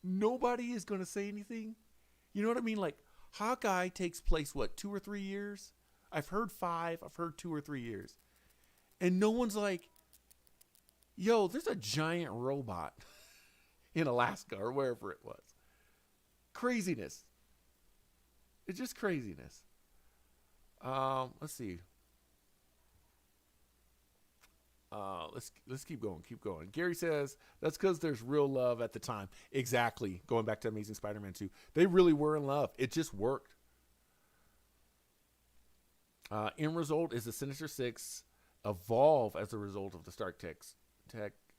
is going to say anything. You know what I mean? Like, Hawkeye takes place, 2 or 3 years? I've heard 5. I've heard 2 or 3 years. And no one's like, yo, there's a giant robot in Alaska or wherever it was. Craziness. It's just craziness. Let's see. Let's keep going. Gary says that's because there's real love at the time. Exactly. Going back to Amazing Spider-Man 2, they really were in love. It just worked. End result is the Sinister Six evolve as a result of the Stark tech.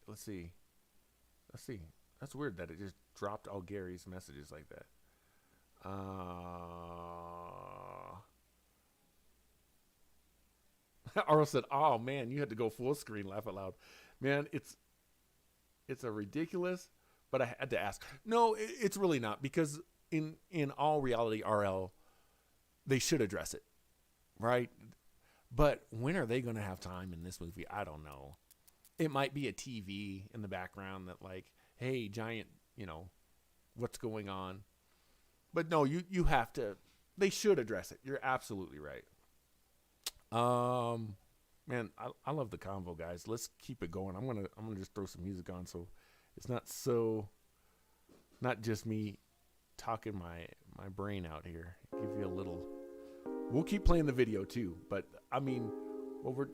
Let's see. That's weird that it just dropped all Gary's messages like that. Arl said, oh man, you had to go full screen, laugh out loud. Man, it's a ridiculous, but I had to ask. No, it's really not, because in all reality, RL, they should address it, right? But when are they going to have time in this movie? I don't know. It might be a TV in the background that like, hey, giant, what's going on? But no, you have to, they should address it. You're absolutely right. Man, I love the convo, guys. Let's keep it going. I'm gonna just throw some music on so it's not just me talking my brain out here. Give you a little. We'll keep playing the video too, but I mean,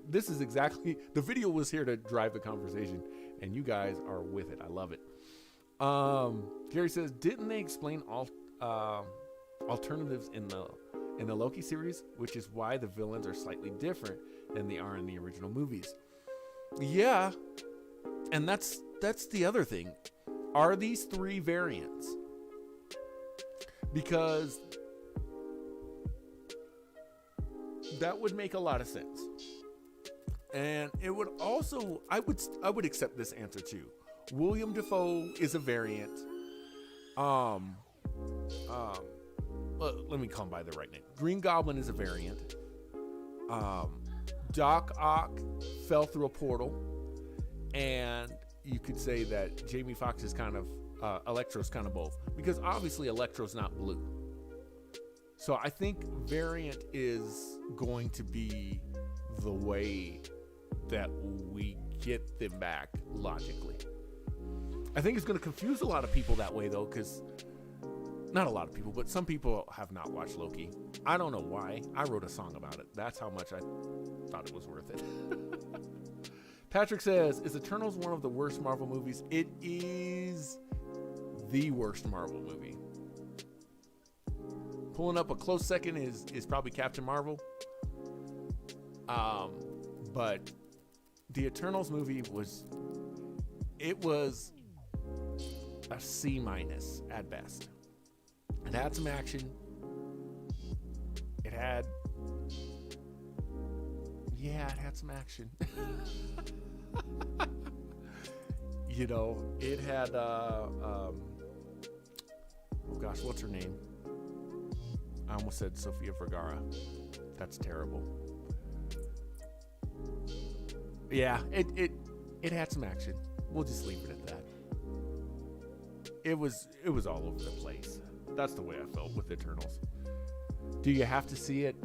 this is exactly, the video was here to drive the conversation, and you guys are with it. I love it. Gary says, didn't they explain all alternatives in the Loki series, which is why the villains are slightly different than they are in the original movies? Yeah, and that's the other thing. Are these 3 variants? Because that would make a lot of sense. And it would also, I would accept this answer too. William Dafoe is a variant. Let me call him by the right name. Green Goblin is a variant. Doc Ock fell through a portal, and you could say that Jamie Foxx is kind of Electro's kind of both, because obviously Electro's not blue. So I think variant is going to be the way that we get them back logically. I think it's going to confuse a lot of people that way, though, because not a lot of people, but some people have not watched Loki. I don't know why. I wrote a song about it. That's how much I thought it was worth it. Patrick says, is Eternals one of the worst Marvel movies? It is the worst Marvel movie. Pulling up a close second is probably Captain Marvel. But the Eternals movie was a C- at best. It had some action. It had some action. You know, it had oh gosh, what's her name? I almost said Sofia Vergara. That's terrible. Yeah, it had some action. We'll just leave it at that. It was all over the place. That's the way I felt with Eternals. Do you have to see it?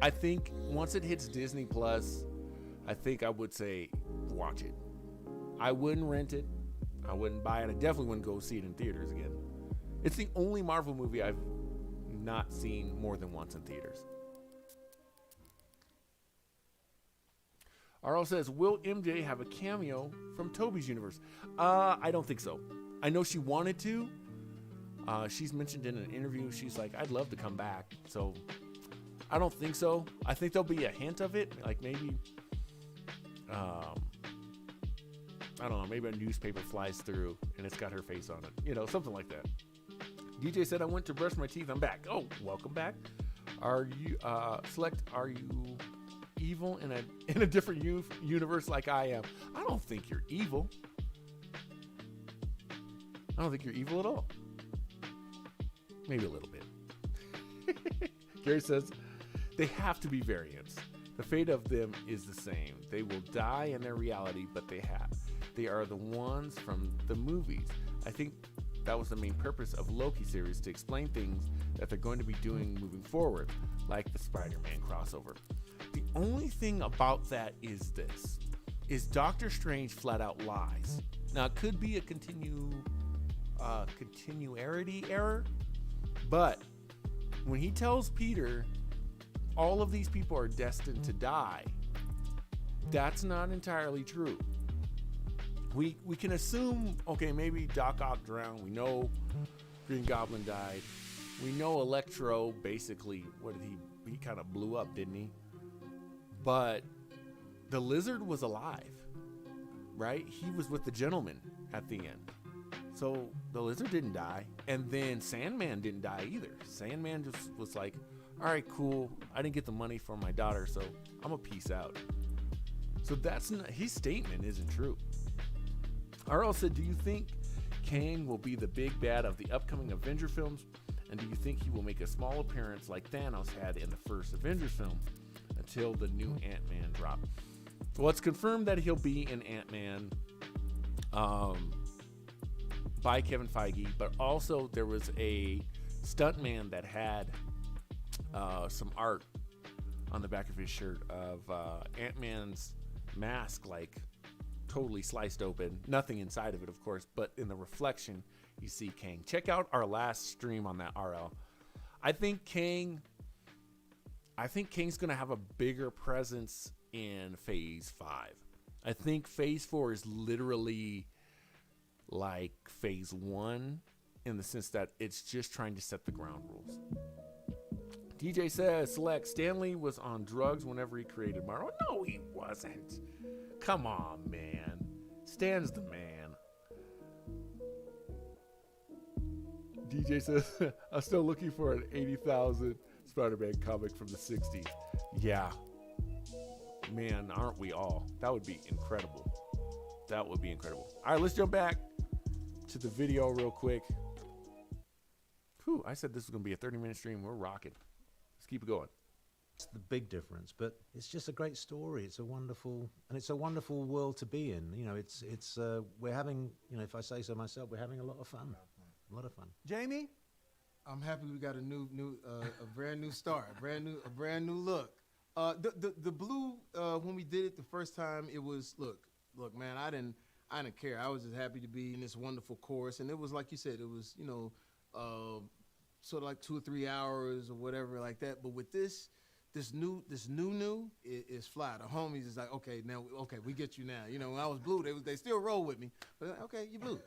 I think once it hits Disney Plus, I think I would say watch it. I wouldn't rent it. I wouldn't buy it. I definitely wouldn't go see it in theaters again. It's the only Marvel movie I've not seen more than once in theaters. RL says, will MJ have a cameo from Toby's universe? I don't think so. I know she wanted to. She's mentioned in an interview, she's like, I'd love to come back. So I don't think so. I think there'll be a hint of it. Like maybe, I don't know, maybe a newspaper flies through and it's got her face on it. You know, something like that. DJ said, I went to brush my teeth. I'm back. Oh, welcome back. Are you, are you evil in a different universe like I am? I don't think you're evil. I don't think you're evil at all. Maybe a little bit. Gary says, they have to be variants. The fate of them is the same. They will die in their reality, but they are the ones from the movies. I think that was the main purpose of Loki series, to explain things that they're going to be doing moving forward, like the Spider-Man crossover. The only thing about that is this, is Doctor Strange flat out lies. Now, it could be a continuity error, but when he tells Peter all of these people are destined to die, that's not entirely true. We can assume, okay, maybe Doc Ock drowned. We know Green Goblin died. We know Electro basically, he kind of blew up, didn't he? But the Lizard was alive, right? He was with the Gentleman at the end. So the Lizard didn't die. And then Sandman didn't die either. Sandman just was like, all right, cool. I didn't get the money for my daughter, so I'm a peace out. So that's not, his statement isn't true. RL said, do you think Kang will be the big bad of the upcoming Avenger films? And do you think he will make a small appearance like Thanos had in the first Avengers film until the new Ant-Man drop? Well, it's confirmed that he'll be in Ant-Man by Kevin Feige, but also there was a stuntman that had some art on the back of his shirt of Ant-Man's mask, like totally sliced open, nothing inside of it, of course, but in the reflection you see Kang. Check out our last stream on that, RL. I think Kang's gonna have a bigger presence in Phase 5. I think Phase 4 is literally like Phase 1 in the sense that it's just trying to set the ground rules. DJ says, Select, Stanley was on drugs whenever he created Marvel. No, he wasn't. Come on, man. Stan's the man. DJ says, I'm still looking for an 80,000 Spider-Man comic from the 60s. Yeah. man, aren't we all? That would be incredible. That would be incredible. All right, let's jump back to the video real quick. Whew, I said this was going to be a 30-minute stream. We're rocking. Let's keep it going. That's the big difference, but it's just a great story. It's a wonderful world to be in. You know, we're having, you know, if I say so myself, we're having a lot of fun. A lot of fun. Jamie? I'm happy we got a brand new start, a brand new look. The blue, when we did it the first time, it was look, man, I didn't care. I was just happy to be in this wonderful chorus, and it was like you said, it was, you know, sort of like 2 or 3 hours or whatever like that. But with this new is fly. The homies is like, okay, we get you now. You know, when I was blue, they still roll with me, but okay, you blue.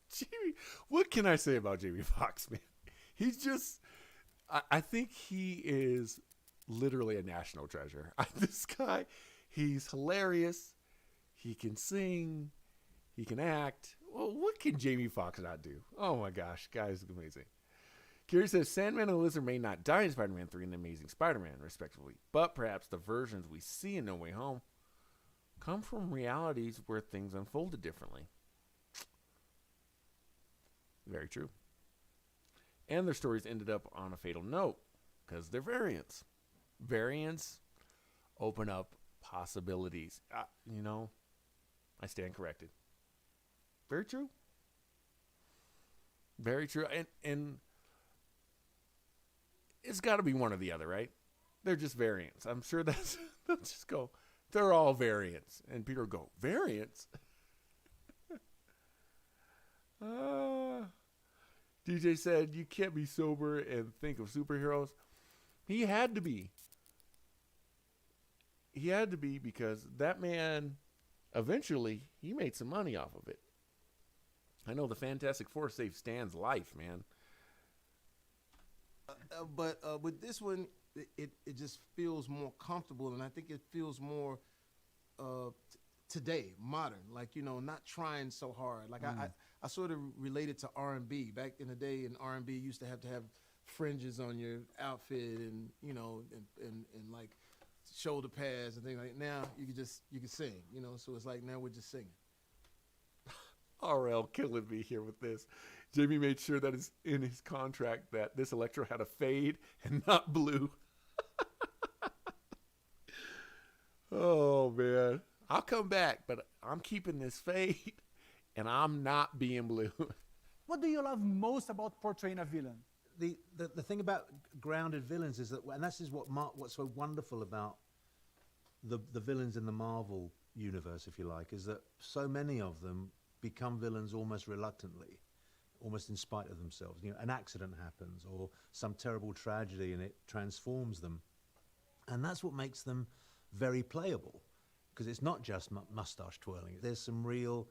Jamie, what can I say about Jamie Foxx, man? He's just, I think he is literally a national treasure. This guy, he's hilarious. He can sing. He can act. Well, what can Jamie Foxx not do? Oh my gosh, guys, amazing. Gary says, Sandman and Lizard may not die in Spider-Man 3 and The Amazing Spider-Man, respectively, but perhaps the versions we see in No Way Home come from realities where things unfolded differently. Very true. And their stories ended up on a fatal note because they're variants. Variants open up possibilities. You know, I stand corrected. Very true. Very true. And it's got to be one or the other, right? They're just variants. I'm sure they'll just go, they're all variants. And Peter will go, variants? DJ said, you can't be sober and think of superheroes. He had to be. He had to be because that man, eventually, he made some money off of it. I know the Fantastic Four saved Stan's life, man. But with this one, it just feels more comfortable, and I think it feels more today, modern. Like, you know, not trying so hard. Like I sort of related to R&B. Back in the day, in R&B, you used to have fringes on your outfit, and you know, and like shoulder pads and things like that. Now you can sing, you know. So it's like now we're just singing. RL killing me here with this. Jamie made sure that it's in his contract that this Electro had a fade and not blue. Oh man, I'll come back, but I'm keeping this fade, and I'm not being blue. What do you love most about portraying a villain? The thing about grounded villains is that, and this is what's so wonderful about the villains in the Marvel universe, if you like, is that so many of them become villains almost reluctantly, almost in spite of themselves. You know, an accident happens or some terrible tragedy and it transforms them. And that's what makes them very playable, because it's not just mustache twirling. There's some real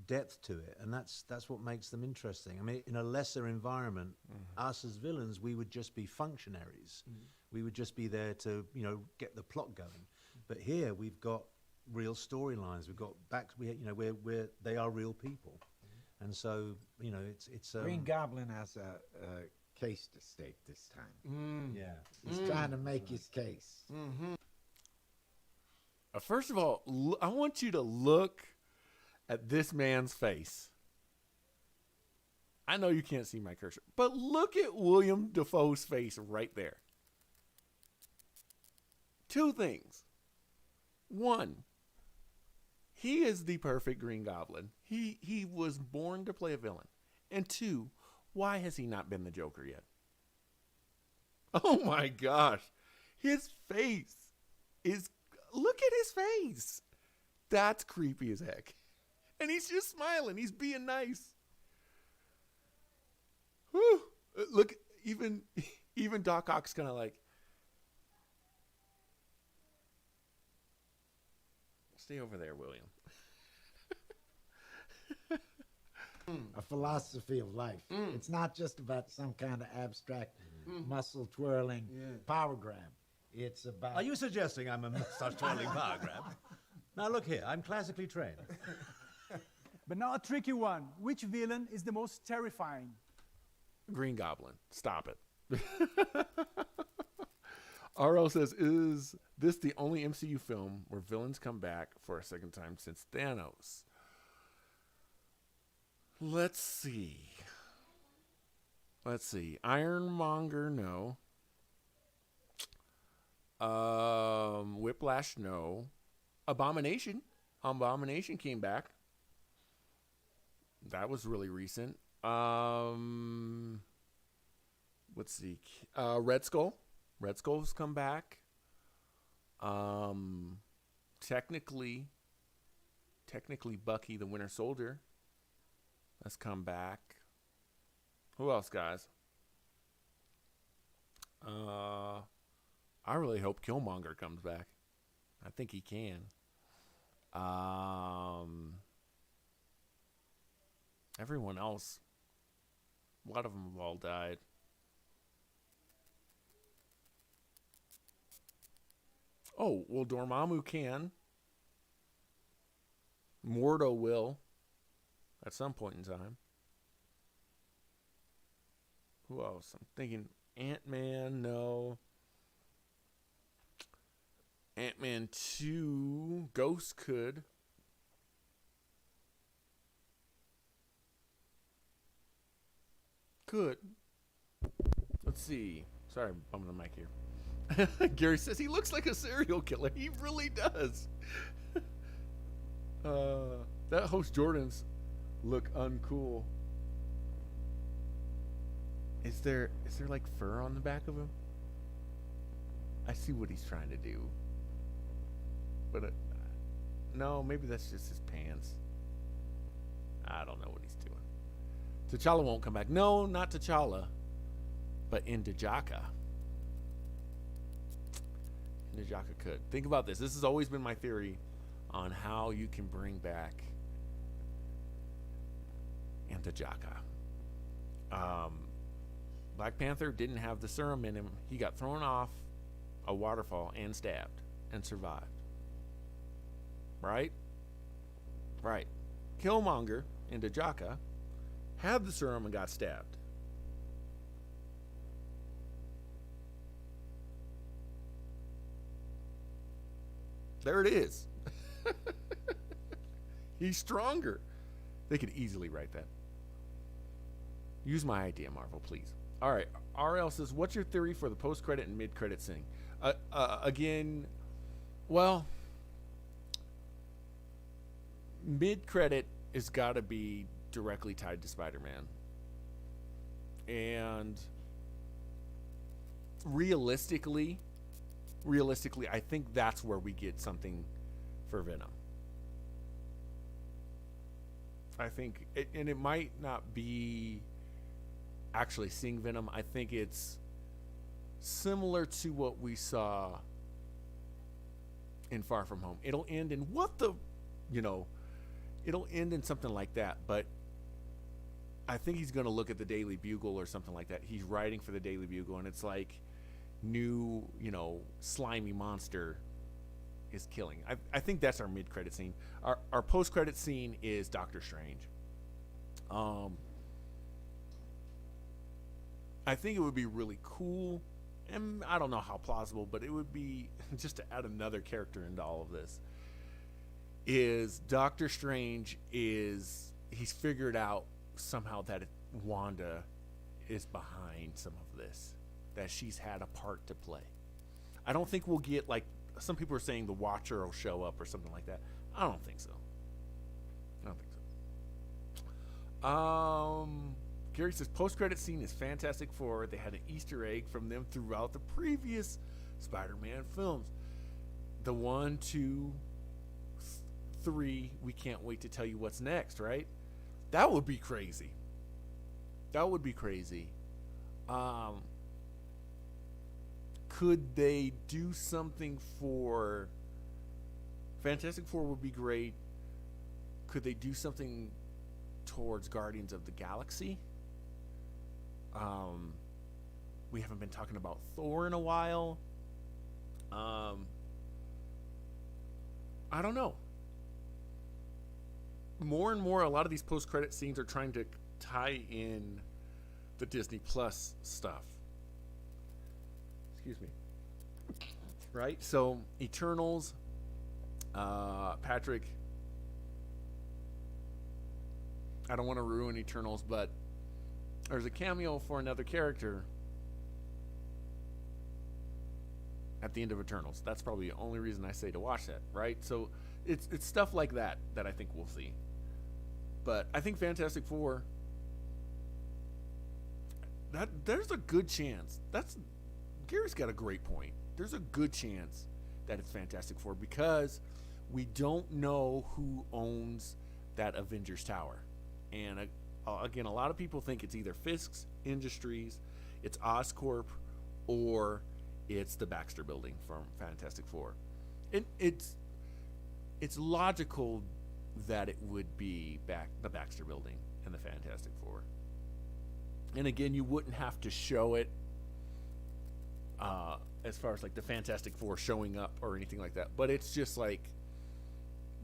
depth to it, and that's what makes them interesting. I mean, in a lesser environment, us as villains, we would just be functionaries. We would just be there to, you know, get the plot going. But here we've got real storylines. We've got they are real people, and so, you know, it's Green Goblin has a case to stake this time. Yeah, he's trying to make his case. First of all, I want you to look at this man's face. I know you can't see my cursor, but look at William Dafoe's face right there. Two things. One, he is the perfect Green Goblin. He was born to play a villain. And two, why has he not been the Joker yet? Oh my gosh. His face is, look at his face. That's creepy as heck. And he's just smiling. He's being nice. Whew. Look, even Doc Ock's kind of like, stay over there, William. A philosophy of life. It's not just about some kind of abstract muscle twirling power grab. It's about... Are you suggesting I'm a mustache twirling power grab? Now look here, I'm classically trained. But now a tricky one. Which villain is the most terrifying? Green Goblin. Stop it. RL says, is this the only MCU film where villains come back for a second time since Thanos? Let's see. Ironmonger, no. Whiplash, no. Abomination came back. That was really recent. Let's see. Red Skull's come back. Technically Bucky the Winter Soldier has come back. Who else, guys? I really hope Killmonger comes back. I think he can. Everyone else, a lot of them have all died. Oh, well, Dormammu can. Mordo will. At some point in time. Who else? I'm thinking Ant-Man, no. Ant-Man 2. Ghost could. Could. Let's see. Sorry, I'm bumping the mic here. Gary says he looks like a serial killer. He really does. That host Jordan's look uncool. Is there like fur on the back of him? I see what he's trying to do. But no, maybe that's just his pants. I don't know what he's doing. T'Challa won't come back. No, not T'Challa. But N'Jaka. N'Jaka could. Think about this. This has always been my theory on how you can bring back N'Jaka. Black Panther didn't have the serum in him. He got thrown off a waterfall and stabbed and survived. Right? Right. Killmonger and N'Jaka had the serum and got stabbed. There it is. He's stronger. They could easily write that. Use my idea, Marvel, please. All right. RL says, what's your theory for the post-credit and mid-credit scene? Again, well, mid-credit has got to be directly tied to Spider-Man. And realistically, I think that's where we get something for Venom. I think, and it might not be actually seeing Venom. I think it's similar to what we saw in Far From Home. It'll end in it'll end in something like that. But I think he's going to look at the Daily Bugle or something like that. He's writing for the Daily Bugle, and it's like new, slimy monster is killing. I think that's our mid-credit scene. Our post-credit scene is Doctor Strange. I think it would be really cool, and I don't know how plausible, but it would be, just to add another character into all of this, is Doctor Strange he's figured out somehow that Wanda is behind some of this, that she's had a part to play. I don't think we'll get, like, some people are saying the Watcher will show up or something like that. I don't think so. Gary says, post-credit scene is Fantastic Four. They had an Easter egg from them throughout the previous Spider-Man films. The 1, 2, 3, we can't wait to tell you what's next, right? That would be crazy. Could they do something for Fantastic Four? Would be great. Could they do something towards Guardians of the Galaxy? We haven't been talking about Thor in a while. I don't know. More and more, a lot of these post-credit scenes are trying to tie in the Disney Plus stuff. Excuse me. right? So Eternals, Patrick, I don't want to ruin Eternals, but there's a cameo for another character at the end of Eternals. That's probably the only reason I say to watch that, right? So it's stuff like that I think we'll see. But I think Fantastic Four, that there's a good chance. Gary's got a great point. There's a good chance that it's Fantastic Four because we don't know who owns that Avengers Tower. And again, a lot of people think it's either Fisk's Industries, it's Oscorp, or it's the Baxter Building from Fantastic Four. It's logical that it would be the Baxter Building and the Fantastic Four. And again, you wouldn't have to show it as far as like the Fantastic Four showing up or anything like that. But it's just like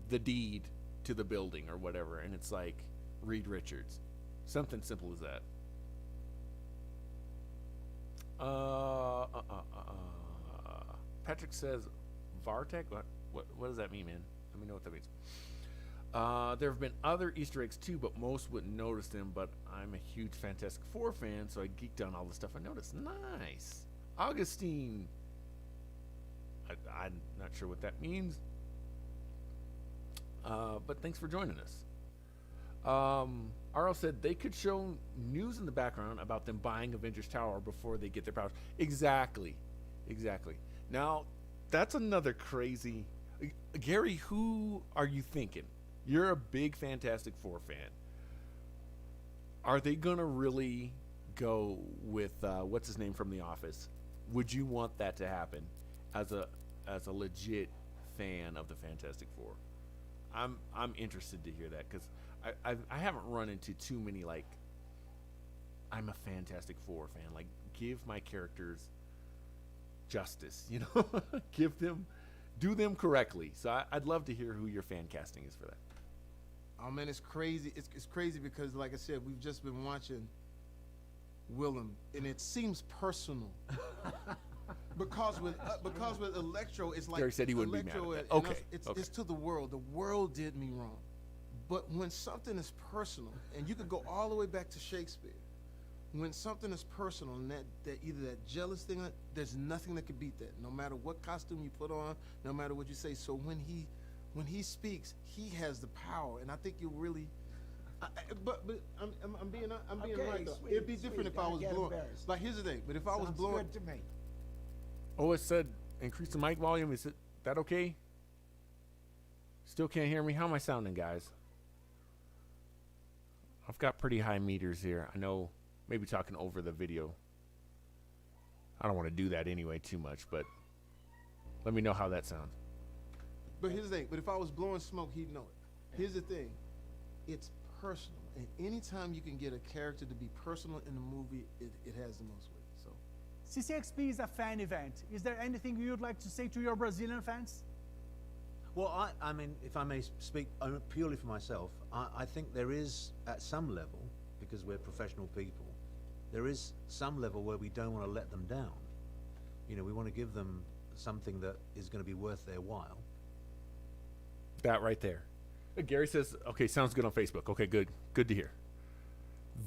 the deed to the building or whatever. And it's like Reed Richards. Something simple as that. Patrick says Vartech? What does that mean, man? Let me know what that means. There have been other Easter eggs too, but most wouldn't notice them. But I'm a huge Fantastic Four fan, so I geeked on all the stuff I noticed. Nice. Augustine. I'm not sure what that means. But thanks for joining us. Arlo said they could show news in the background about them buying Avengers Tower before they get their powers. Exactly. Now, that's another crazy... Gary, who are you thinking? You're a big Fantastic Four fan. Are they going to really go with, what's his name from The Office? Would you want that to happen as a legit fan of the Fantastic Four? I'm interested to hear that because I haven't run into too many like I'm a Fantastic Four fan. Like give my characters justice, you know, do them correctly. So I'd love to hear who your fan casting is for that. Oh man, it's crazy. It's crazy because, like I said, we've just been watching Willem, and it seems personal. because with Electro, it's like Gary said he wouldn't be mad Electro, at that. Okay, it's to the world. The world did me wrong. But when something is personal, and you could go all the way back to Shakespeare, when something is personal, and that either that jealous thing, there's nothing that could beat that. No matter what costume you put on, no matter what you say. So when he speaks, he has the power, and I think you really. But I'm being right though. It'd be different if I was blowing. Like here's the thing. But if I was blowing, good to me. Oh, it said increase the mic volume. Is that okay? Still can't hear me. How am I sounding, guys? I've got pretty high meters here. I know maybe talking over the video. I don't want to do that anyway too much, but let me know how that sounds. But here's the thing. But if I was blowing smoke, he'd know it. Here's the thing. It's personal. And anytime you can get a character to be personal in the movie, it has the most weight. So CCXP is a fan event. Is there anything you would like to say to your Brazilian fans? Well, I mean, if I may speak purely for myself, I think there is, at some level, because we're professional people, there is some level where we don't want to let them down. You know, we want to give them something that is going to be worth their while. That right there. Gary says, okay, sounds good on Facebook. Okay, good. Good to hear.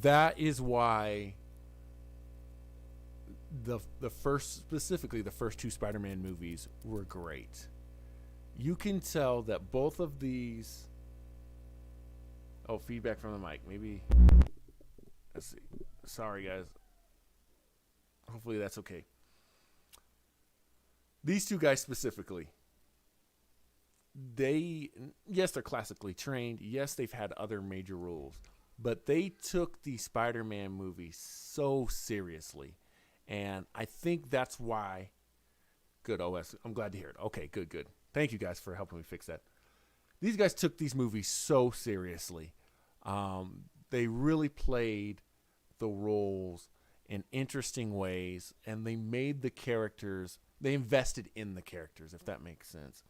That is why the first two Spider-Man movies were great. You can tell that both of these... Oh, feedback from the mic. Maybe... Let's see. Sorry, guys. Hopefully that's okay. These two guys specifically, they're classically trained. Yes, they've had other major roles. But they took the Spider-Man movie so seriously. And I think that's why... Good, OS. I'm glad to hear it. Okay, good. Thank you guys for helping me fix that. These guys took these movies so seriously. They really played the roles in interesting ways, and they made the characters, they invested in the characters, if that makes sense.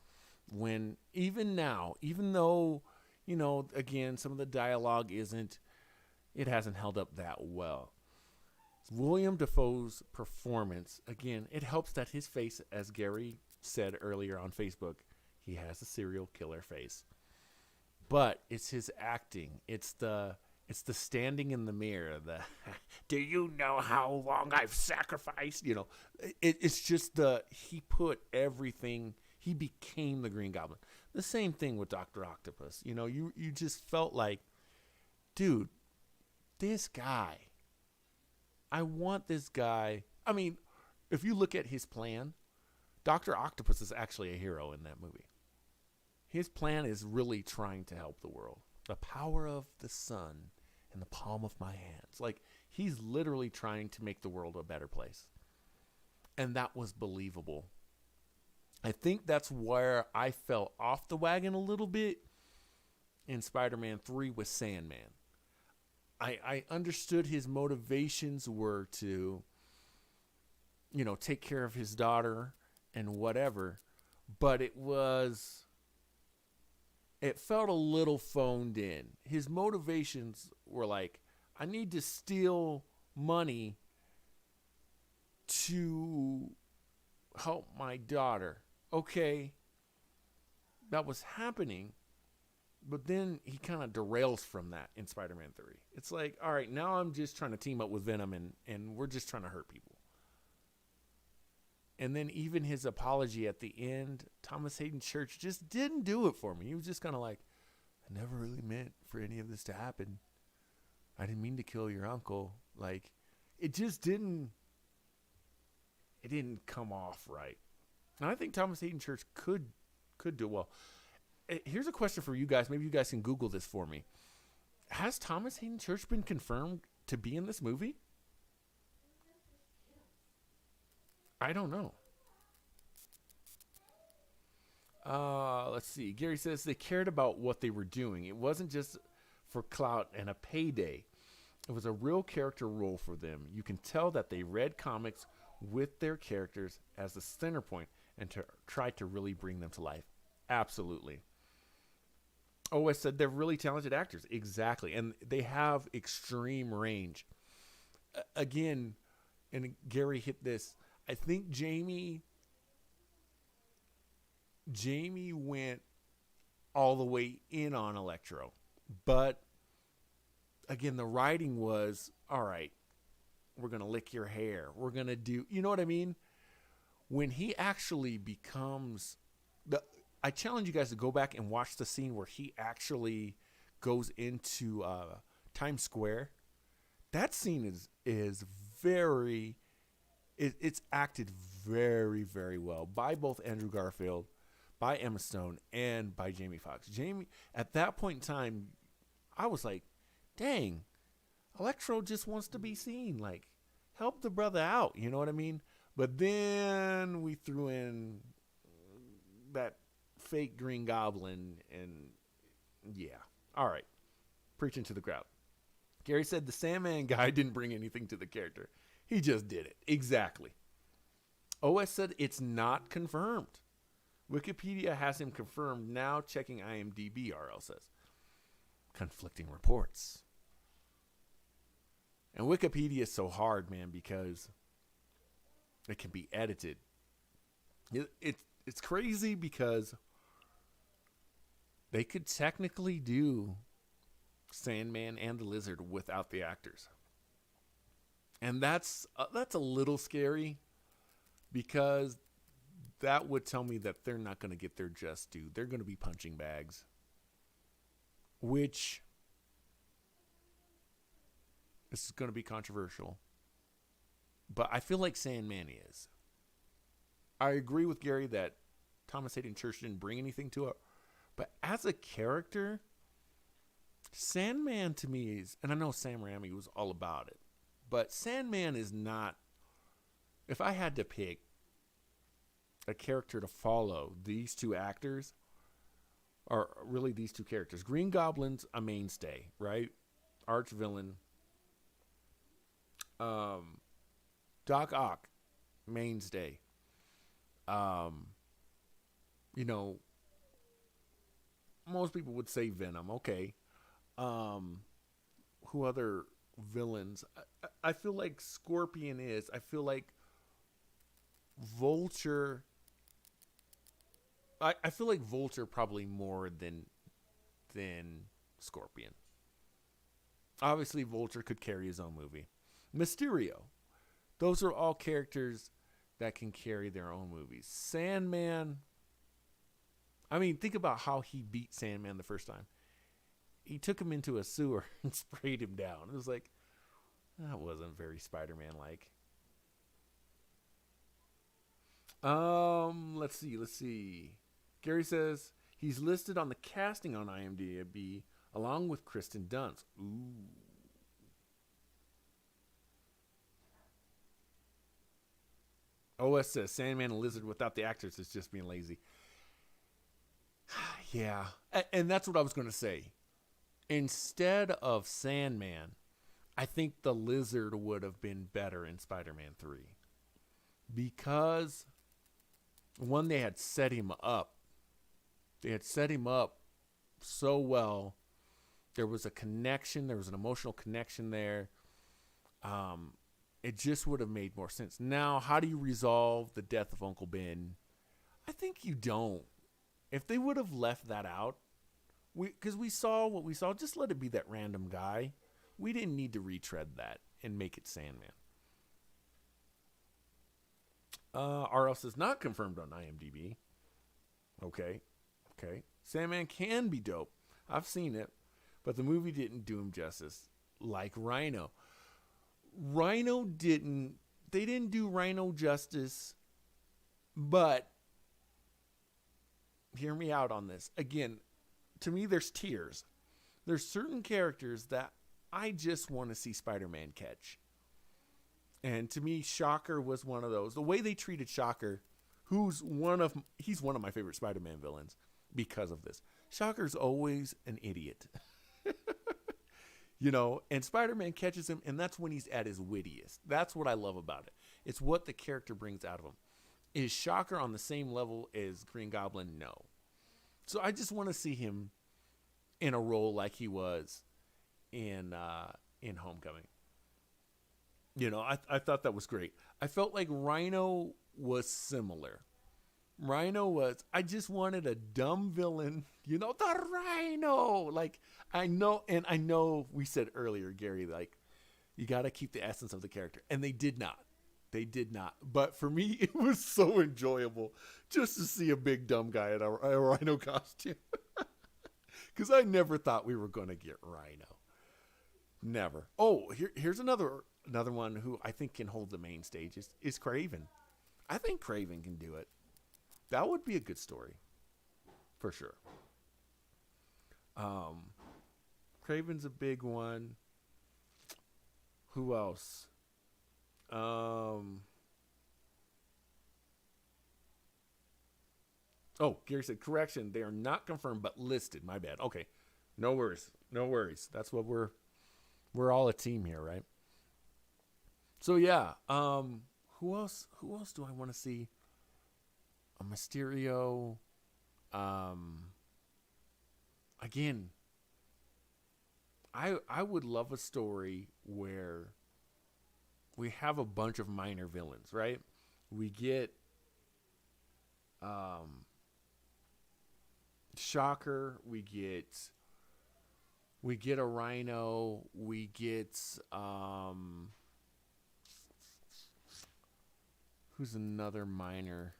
When even now, even though, you know, again, some of the dialogue it hasn't held up that well. William Dafoe's performance, again, it helps that his face, as Gary said earlier on Facebook, he has a serial killer face. But it's his acting. It's the standing in the mirror. Do you know how long I've sacrificed? You know, it's just he put everything. He became the Green Goblin. The same thing with Dr. Octopus. You know, you just felt like, dude, this guy. I want this guy. I mean, if you look at his plan, Dr. Octopus is actually a hero in that movie. His plan is really trying to help the world. The power of the sun in the palm of my hands. Like, he's literally trying to make the world a better place. And that was believable. I think that's where I fell off the wagon a little bit in Spider-Man 3 with Sandman. I understood his motivations were to, you know, take care of his daughter and whatever. But it felt a little phoned in. His motivations were like, I need to steal money to help my daughter. Okay, that was happening, but then he kind of derails from that in Spider-Man 3. It's like, all right, now I'm just trying to team up with Venom and we're just trying to hurt people. And then even his apology at the end, Thomas Hayden Church just didn't do it for me. He was just kind of like, I never really meant for any of this to happen. I didn't mean to kill your uncle. Like, it just didn't come off right. And I think Thomas Hayden Church could do well. Here's a question for you guys. Maybe you guys can Google this for me. Has Thomas Hayden Church been confirmed to be in this movie? I don't know. Let's see. Gary says they cared about what they were doing. It wasn't just for clout and a payday. It was a real character role for them. You can tell that they read comics with their characters as the center point and to try to really bring them to life. Absolutely. OS said they're really talented actors. Exactly. And they have extreme range. Again, and Gary hit this, I think Jamie went all the way in on Electro. But again, the writing was, all right, we're going to lick your hair. We're going to do, you know what I mean? When he actually becomes I challenge you guys to go back and watch the scene where he actually goes into Times Square. That scene is very, it's acted very, very well by both Andrew Garfield, by Emma Stone, and by Jamie Foxx. Jamie, at that point in time, I was like, dang, Electro just wants to be seen. Like, help the brother out. You know what I mean? But then we threw in that fake Green Goblin, and yeah. All right. Preaching to the crowd. Gary said the Sandman guy didn't bring anything to the character. He just did it. Exactly. OS said it's not confirmed. Wikipedia has him confirmed. Now checking IMDb, RL says. Conflicting reports. And Wikipedia is so hard, man, because it can be edited. It's crazy because they could technically do Sandman and the Lizard without the actors. And that's a little scary because that would tell me that they're not going to get their just due. They're going to be punching bags, which is going to be controversial. But I feel like Sandman is. I agree with Gary that Thomas Hayden Church didn't bring anything to it. But as a character, Sandman to me is, and I know Sam Raimi was all about it, but Sandman is not, if I had to pick a character to follow, these two actors, or really these two characters. Green Goblin's a mainstay, right? Arch villain. Doc Ock, mainstay. You know, most people would say Venom. Okay. Who other villains? I feel like Scorpion is. I feel like Vulture I feel like Vulture probably more than Scorpion. Obviously, Vulture could carry his own movie. Mysterio. Those are all characters that can carry their own movies. Sandman. I mean, think about how he beat Sandman the first time. He took him into a sewer and sprayed him down. It was like, that wasn't very Spider-Man-like. Let's see. Gary says he's listed on the casting on IMDb along with Kristen Dunst. Ooh. OS says Sandman and Lizard without the actors is just being lazy. Yeah. And that's what I was going to say. Instead of Sandman, I think the Lizard would have been better in Spider-Man 3. Because, one, they had set him up. They had set him up so well. There was a connection. There was an emotional connection there. It just would have made more sense. Now, how do you resolve the death of Uncle Ben? I think you don't. If they would have left that out, because we saw what we saw, just let it be that random guy. We didn't need to retread that and make it Sandman. RL says not confirmed on IMDb. Okay. Sandman can be dope. I've seen it, but the movie didn't do him justice like Rhino. They didn't do Rhino justice, but hear me out on this. Again, to me, there's tiers. There's certain characters that I just want to see Spider-Man catch. And to me, Shocker was one of those. The way they treated Shocker, he's one of my favorite Spider-Man villains because of this. Shocker's always an idiot. And Spider-Man catches him, and that's when he's at his wittiest. That's what I love about it. It's what the character brings out of him. Is Shocker on the same level as Green Goblin? No. So I just want to see him in a role like he was in Homecoming. I thought that was great. I felt like Rhino was similar. I just wanted a dumb villain, the Rhino. Like, I know we said earlier, Gary, like, you got to keep the essence of the character. And they did not. But for me, it was so enjoyable just to see a big dumb guy in a Rhino costume. Because I never thought we were going to get Rhino. Never. Oh, here's another one who I think can hold the main stage is Kraven. I think Kraven can do it. That would be a good story. For sure. Kraven's a big one. Who else? Gary said, correction, they are not confirmed, but listed. My bad. Okay. No worries. That's what we're all a team here, right? So yeah. Who else do I want to see? A Mysterio. Again, I would love a story where we have a bunch of minor villains, right? We get Shocker, we get a Rhino, we get who's another minor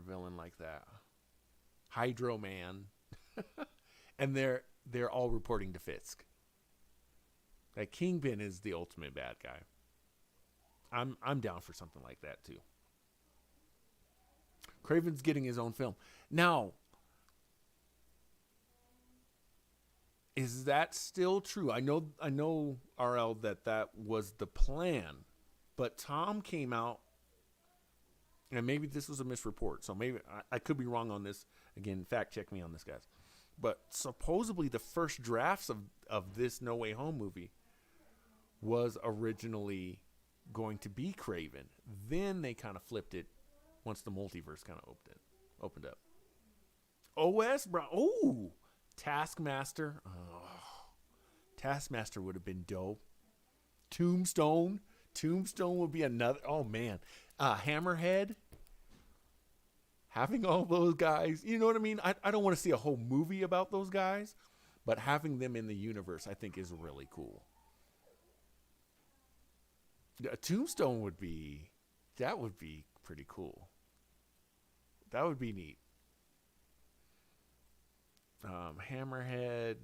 villain like that? Hydro Man. And they're all reporting to Fisk. Like, Kingpin is the ultimate bad guy. I'm down for something like that too. Kraven's getting his own film. Now, is that still true? I know RL that was the plan, but Tom came out, and maybe this was a misreport, so maybe I could be wrong on this. Again, fact check me on this, guys. But supposedly the first drafts of this No Way Home movie was originally going to be Kraven. Then they kind of flipped it once the multiverse kind of opened up. OS, bro. Oh, Taskmaster. Oh, Taskmaster would have been dope. Tombstone would be another. Oh man, Hammerhead. having all those guys, you know what I mean? I don't want to see a whole movie about those guys, but having them in the universe, I think, is really cool. A Tombstone would be pretty cool. That would be neat. Hammerhead.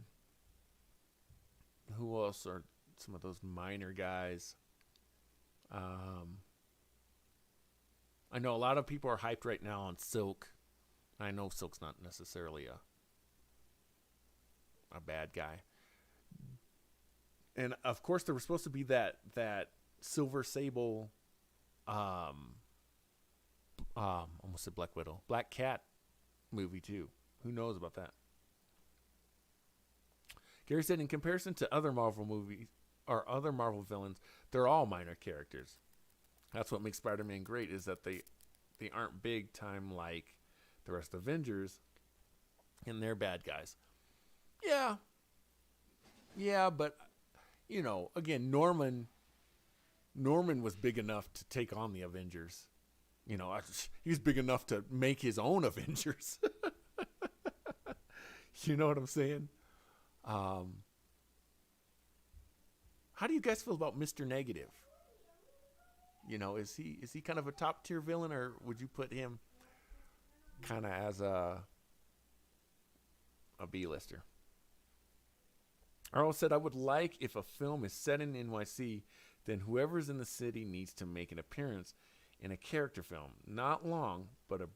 Who else are some of those minor guys? I know a lot of people are hyped right now on Silk. I know Silk's not necessarily a bad guy. And of course there was supposed to be that Silver Sable almost said Black Widow. Black Cat movie too. Who knows about that? Gary said in comparison to other Marvel movies or other Marvel villains, they're all minor characters. That's what makes Spider-Man great, is that they aren't big time like the rest of Avengers, and they're bad guys. Yeah, but you know, again, Norman was big enough to take on the Avengers. You know, he's big enough to make his own Avengers. You know what I'm saying? How do you guys feel about Mr. Negative? You know, is he kind of a top tier villain, or would you put him kind of as a B-lister? Arlo said, I would like if a film is set in NYC, then whoever's in the city needs to make an appearance in a character film. Not long, but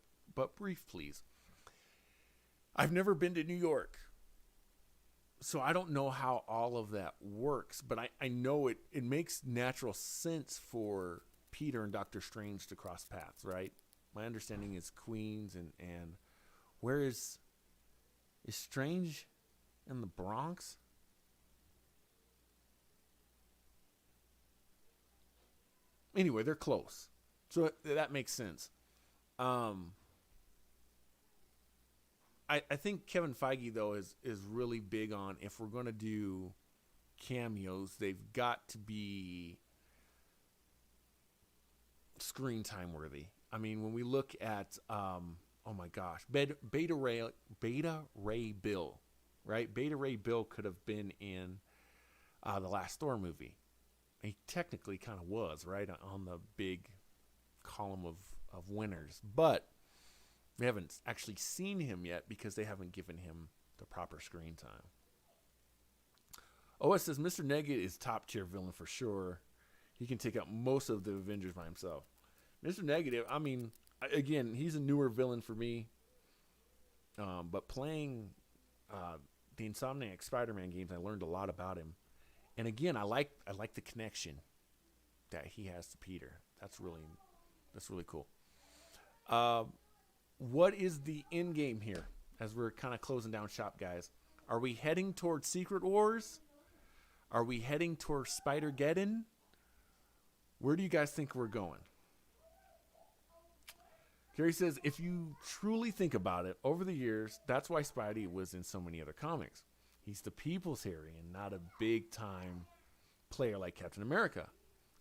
brief, please. I've never been to New York, so I don't know how all of that works, but I know it makes natural sense for Peter and Doctor Strange to cross paths, right? My understanding is Queens and where is Strange in the Bronx? Anyway, they're close. So that makes sense. I think Kevin Feige, though, is really big on, if we're going to do cameos, they've got to be screen time worthy. I mean, when we look at, oh my gosh, Beta Ray Bill, right? Beta Ray Bill could have been in the last Thor movie. He technically kind of was, right, on the big column of winners. But we haven't actually seen him yet because they haven't given him the proper screen time. OS says Mr. Negative is top tier villain for sure. He can take out most of the Avengers by himself. Mr. Negative, I mean, again, he's a newer villain for me. But playing the Insomniac Spider-Man games, I learned a lot about him. And again, I like the connection that he has to Peter. That's really cool. What is the end game here as we're kind of closing down shop, guys? Are we heading towards Secret Wars? Are we heading towards Spider-Geddon? Where do you guys think we're going? Gary says, if you truly think about it, over the years, that's why Spidey was in so many other comics. He's the people's Harry and not a big-time player like Captain America,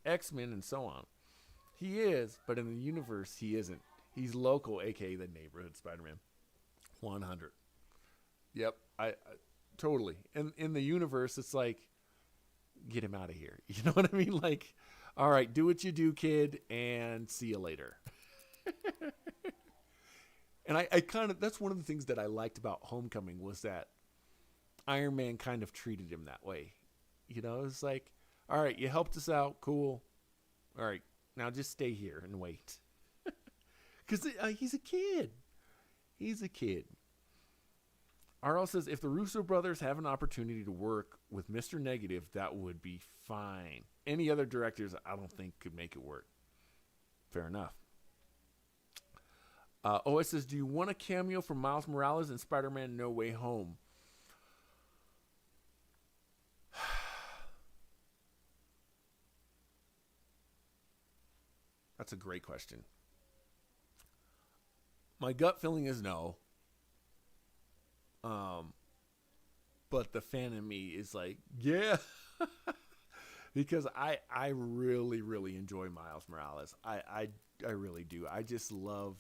X-Men, and so on. He is, but in the universe, he isn't. He's local, a.k.a. the neighborhood Spider-Man. 100. Yep, I totally. And in the universe, it's like, get him out of here. You know what I mean? Like, all right, do what you do, kid, and see you later. And I kind of, that's one of the things that I liked about Homecoming was that Iron Man kind of treated him that way. You know, it's like, all right, you helped us out, cool. All right, now just stay here and wait. Because he's a kid. He's a kid. RL says, if the Russo brothers have an opportunity to work with Mr. Negative, that would be fine. Any other directors, I don't think, could make it work. Fair enough. OS says, do you want a cameo from Miles Morales in Spider-Man No Way Home? That's a great question. My gut feeling is no. But the fan in me is like, yeah. Because I really, really enjoy Miles Morales. I really do. I just love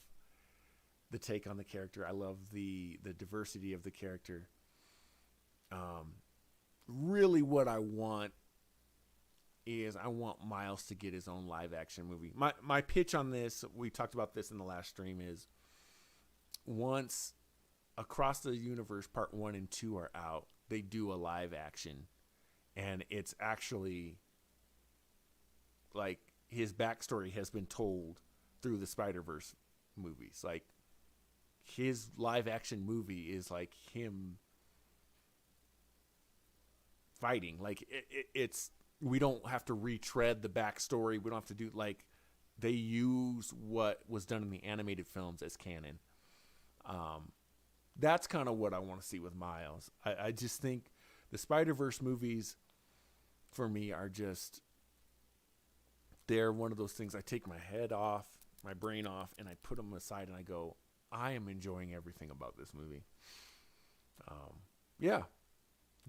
the take on the character. I love the diversity of the character. Really what I want is I want Miles to get his own live action movie. My pitch on this, we talked about this in the last stream, is once Across the Universe Part 1 and 2 are out, they do a live action. And it's actually like his backstory has been told through the Spider-Verse movies. Like his live action movie is like him fighting. Like it's, we don't have to retread the backstory. We don't have to do, like, they use what was done in the animated films as canon. That's kind of what I want to see with Miles. I just think the Spider-Verse movies for me are just, they're one of those things I take my head off, my brain off, and I put them aside and I go, I am enjoying everything about this movie. Yeah.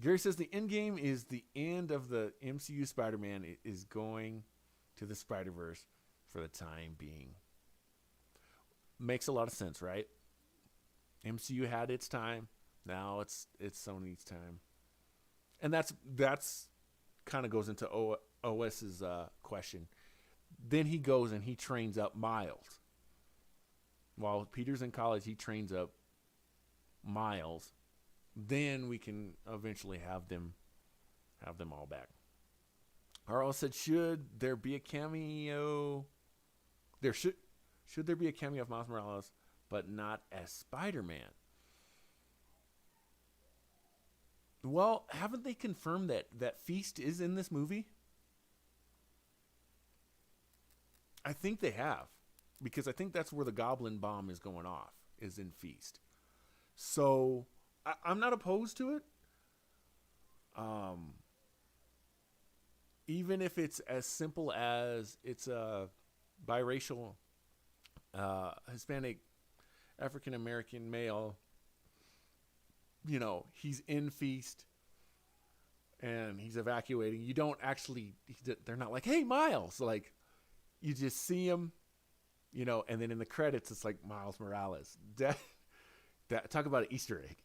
Gary says the end game is the end of the MCU Spider-Man. It is going to the Spider-Verse for the time being. Makes a lot of sense, right? MCU had its time. Now it's Sony's time. And that's kind of goes into OS's question. Then he goes and he trains up Miles. While Peter's in college, he trains up Miles. Then we can eventually have them all back. Arl said, should there be a cameo? Should there be a cameo of Miles Morales, but not as Spider-Man? Well, haven't they confirmed that Feast is in this movie? I think they have, because I think that's where the Goblin bomb is going off, is in Feast. So I'm not opposed to it. Even if it's as simple as it's a biracial Hispanic African American male, you know, he's in Feast and he's evacuating. You don't actually, they're not like, hey, Miles, like, you just see him, you know, and then in the credits it's like Miles Morales. That talk about an Easter egg.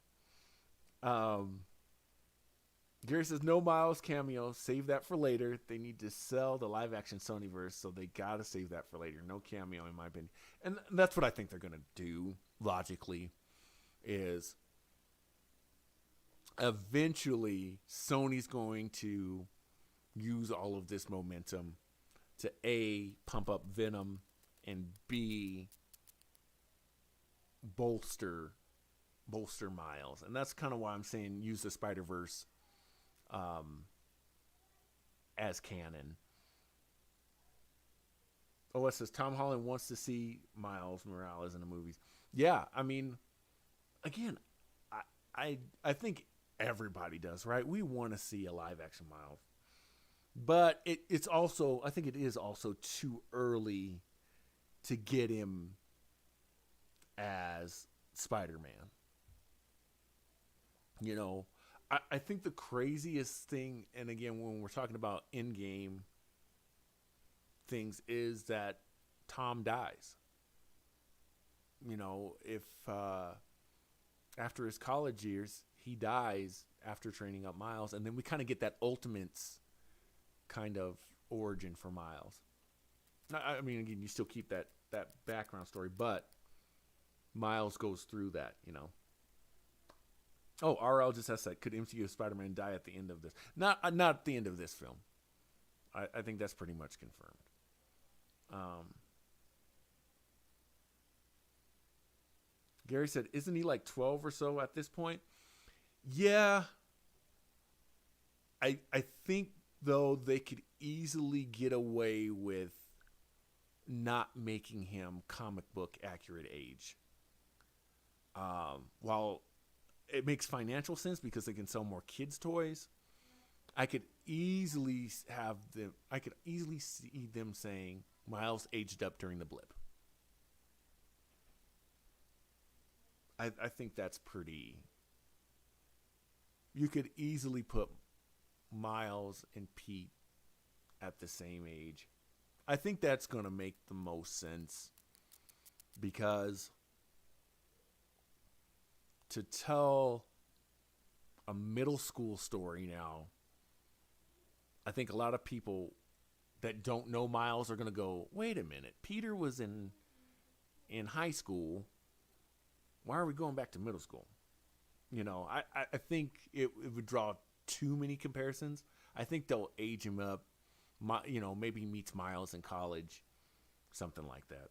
Gary says no Miles cameo. Save that for later. They need to sell the live action Sonyverse, so they gotta save that for later. No cameo, in my opinion, and that's what I think they're gonna do. Logically, is eventually Sony's going to use all of this momentum to A, pump up Venom, and B, bolster Miles. And that's kind of why I'm saying use the Spider-Verse as canon. OS says Tom Holland wants to see Miles Morales in the movies. Yeah, I mean, again, I think everybody does, right? We want to see a live action Miles. But it's also, I think it is also too early to get him as Spider-Man. You know, I think the craziest thing, and again, when we're talking about in-game things, is that Tom dies. You know, if after his college years, he dies after training up Miles, and then we kind of get that Ultimates kind of origin for Miles. I mean, again, you still keep that background story, but Miles goes through that, you know. Oh, RL just asked that, could MCU Spider-Man die at the end of this? Not at the end of this film. I think that's pretty much confirmed. Gary said, isn't he like 12 or so at this point? Yeah. I think, though, they could easily get away with not making him comic book accurate age. While it makes financial sense because they can sell more kids' toys, I could easily see them saying Miles aged up during the blip. I think that's pretty. You could easily put Miles and Pete at the same age. I think that's going to make the most sense because to tell a middle school story now, I think a lot of people that don't know Miles are going to go, wait a minute, Peter was in high school. Why are we going back to middle school? You know, I think it would draw too many comparisons. I think they'll age him up. You know, maybe he meets Miles in college, something like that.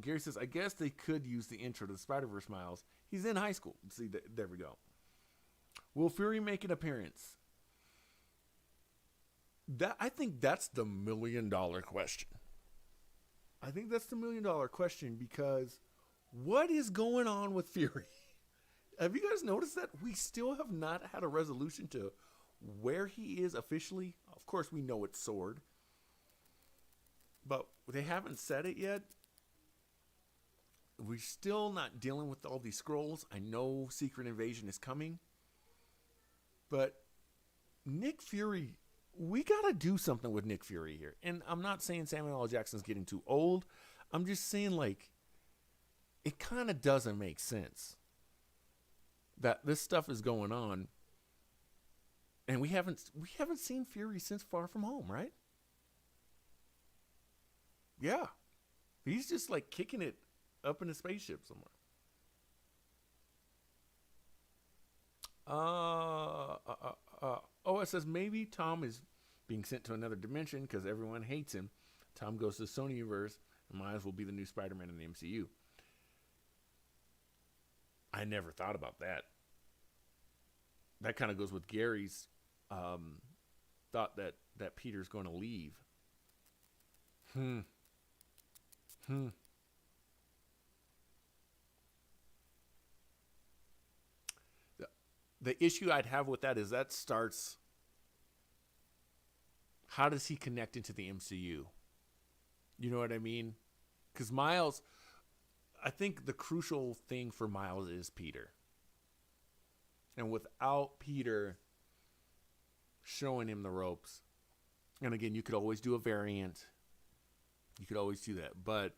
Gary says, I guess they could use the intro to the Spider-Verse Miles. He's in high school. See, there we go. Will Fury make an appearance? I think that's the $1 million question. I think that's the $1 million question because what is going on with Fury? Have you guys noticed that? We still have not had a resolution to where he is officially. Of course, we know it's Sword. But they haven't said it yet. We're still not dealing with all these scrolls. I know Secret Invasion is coming. But Nick Fury, we got to do something with Nick Fury here. And I'm not saying Samuel L. Jackson's getting too old. I'm just saying, like, it kind of doesn't make sense that this stuff is going on. And we haven't seen Fury since Far From Home, right? Yeah. He's just like kicking it up in a spaceship somewhere. It says maybe Tom is being sent to another dimension because everyone hates him. Tom goes to the Sony universe and Miles will be the new Spider-Man in the MCU. I never thought about that. That kind of goes with Gary's thought that Peter's going to leave. The issue I'd have with that is that starts, how does he connect into the MCU? You know what I mean? Because Miles, I think the crucial thing for Miles is Peter. And without Peter showing him the ropes, and again, you could always do a variant. You could always do that. But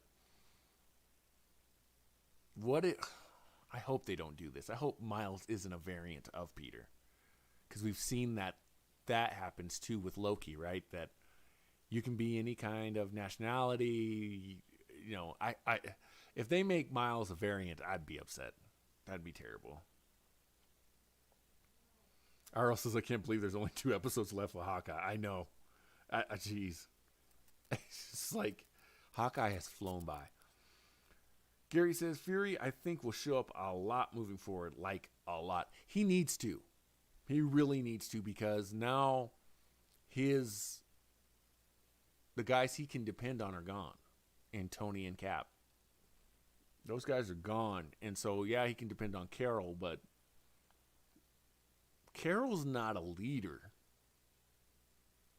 I hope they don't do this. I hope Miles isn't a variant of Peter. Because we've seen that happens too with Loki, right? That you can be any kind of nationality. You know, if they make Miles a variant, I'd be upset. That'd be terrible. R.L. says, I can't believe there's only 2 episodes left of Hawkeye. I know. Jeez. It's just like Hawkeye has flown by. Gary says, Fury, I think, will show up a lot moving forward. Like, a lot. He needs to. He really needs to, because now the guys he can depend on are gone. And Tony and Cap. Those guys are gone. And so, yeah, he can depend on Carol, but Carol's not a leader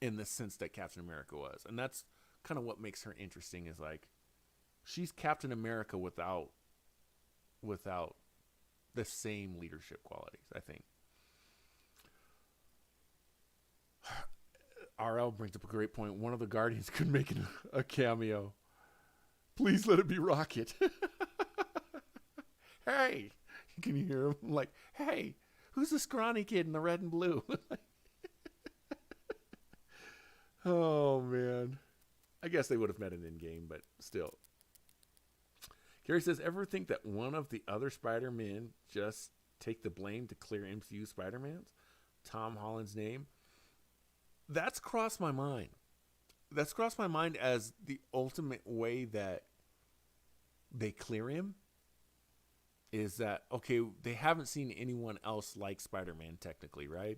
in the sense that Captain America was. And that's kind of what makes her interesting, is like, she's Captain America without the same leadership qualities, I think. RL brings up a great point. One of the Guardians could make a cameo. Please let it be Rocket. Hey, can you hear him? Like, hey, who's the scrawny kid in the red and blue? Oh, man. I guess they would have met in Endgame, but still. Gary says, ever think that one of the other Spider-Men just take the blame to clear MCU Spider-Mans? Tom Holland's name? That's crossed my mind. That's crossed my mind as the ultimate way that they clear him. Is that, okay, they haven't seen anyone else like Spider-Man technically, right?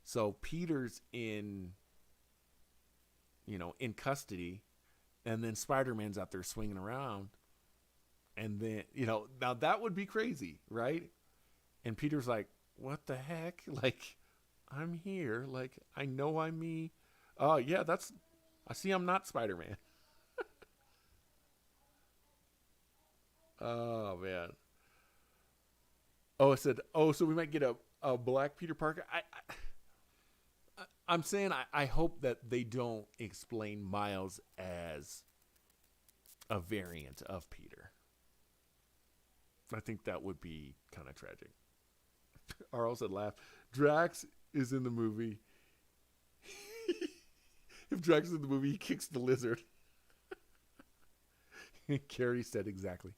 So Peter's in custody, and then Spider-Man's out there swinging around. And then, now that would be crazy, right? And Peter's like, what the heck? Like, I'm here. Like, I know I'm me. Oh, yeah, I see I'm not Spider-Man. Oh, man. Oh, it said, so we might get a black Peter Parker. I'm saying I hope that they don't explain Miles as a variant of Peter. I think that would be kind of tragic. Arl said, laugh. Drax is in the movie. If Drax is in the movie, he kicks the lizard. Carrie said exactly.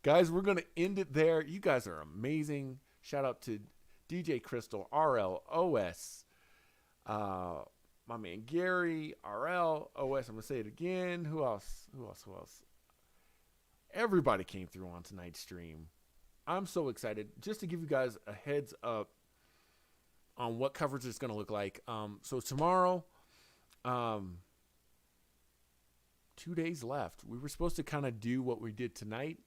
Guys, we're going to end it there. You guys are amazing. Shout out to DJ Crystal, RL, OS, my man Gary, RL, OS. I'm going to say it again. Who else? Everybody came through on tonight's stream. I'm so excited. Just to give you guys a heads up on what coverage is going to look like. So tomorrow, 2 days left. We were supposed to kind of do what we did tonight.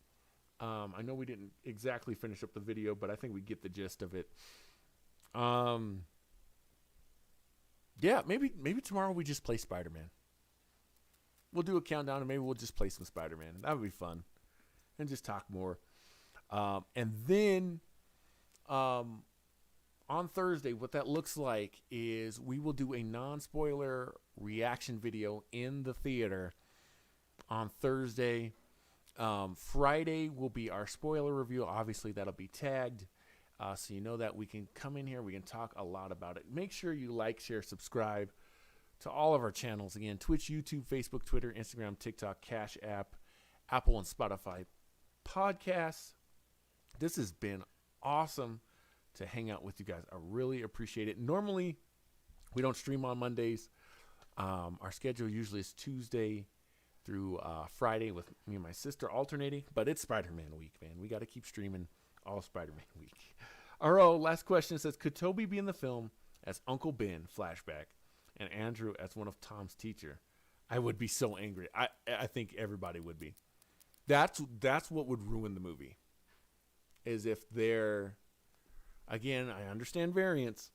I know we didn't exactly finish up the video, but I think we get the gist of it. Yeah, maybe tomorrow we just play Spider-Man. We'll do a countdown and maybe we'll just play some Spider-Man. That would be fun. And just talk more. And then on Thursday, what that looks like is we will do a non-spoiler reaction video in the theater on Thursday. Friday will be our spoiler review. Obviously, that'll be tagged. So you know that we can come in here. We can talk a lot about it. Make sure you like, share, subscribe to all of our channels. Again, Twitch, YouTube, Facebook, Twitter, Instagram, TikTok, Cash App, Apple, and Spotify podcasts. This has been awesome to hang out with you guys. I really appreciate it. Normally, we don't stream on Mondays. Our schedule usually is Tuesday through Friday with me and my sister alternating. But it's Spider-Man week, man. We got to keep streaming all Spider-Man week. RO, last question says, could Toby be in the film as Uncle Ben, flashback, and Andrew as one of Tom's teacher? I would be so angry. I think everybody would be. That's what would ruin the movie. Is if they're, again, I understand variants,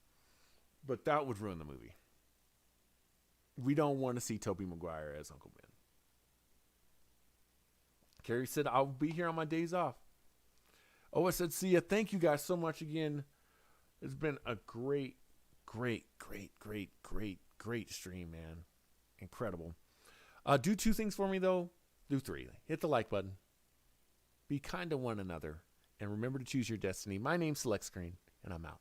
but that would ruin the movie. We don't want to see Tobey Maguire as Uncle Ben. Carrie said, I'll be here on my days off. Oh, I said, see ya. Thank you guys so much again. It's been a great stream, man. Incredible. Do 2 things for me, though. Do 3. Hit the like button. Be kind to one another. And remember to choose your destiny. My name's Select Screen, and I'm out.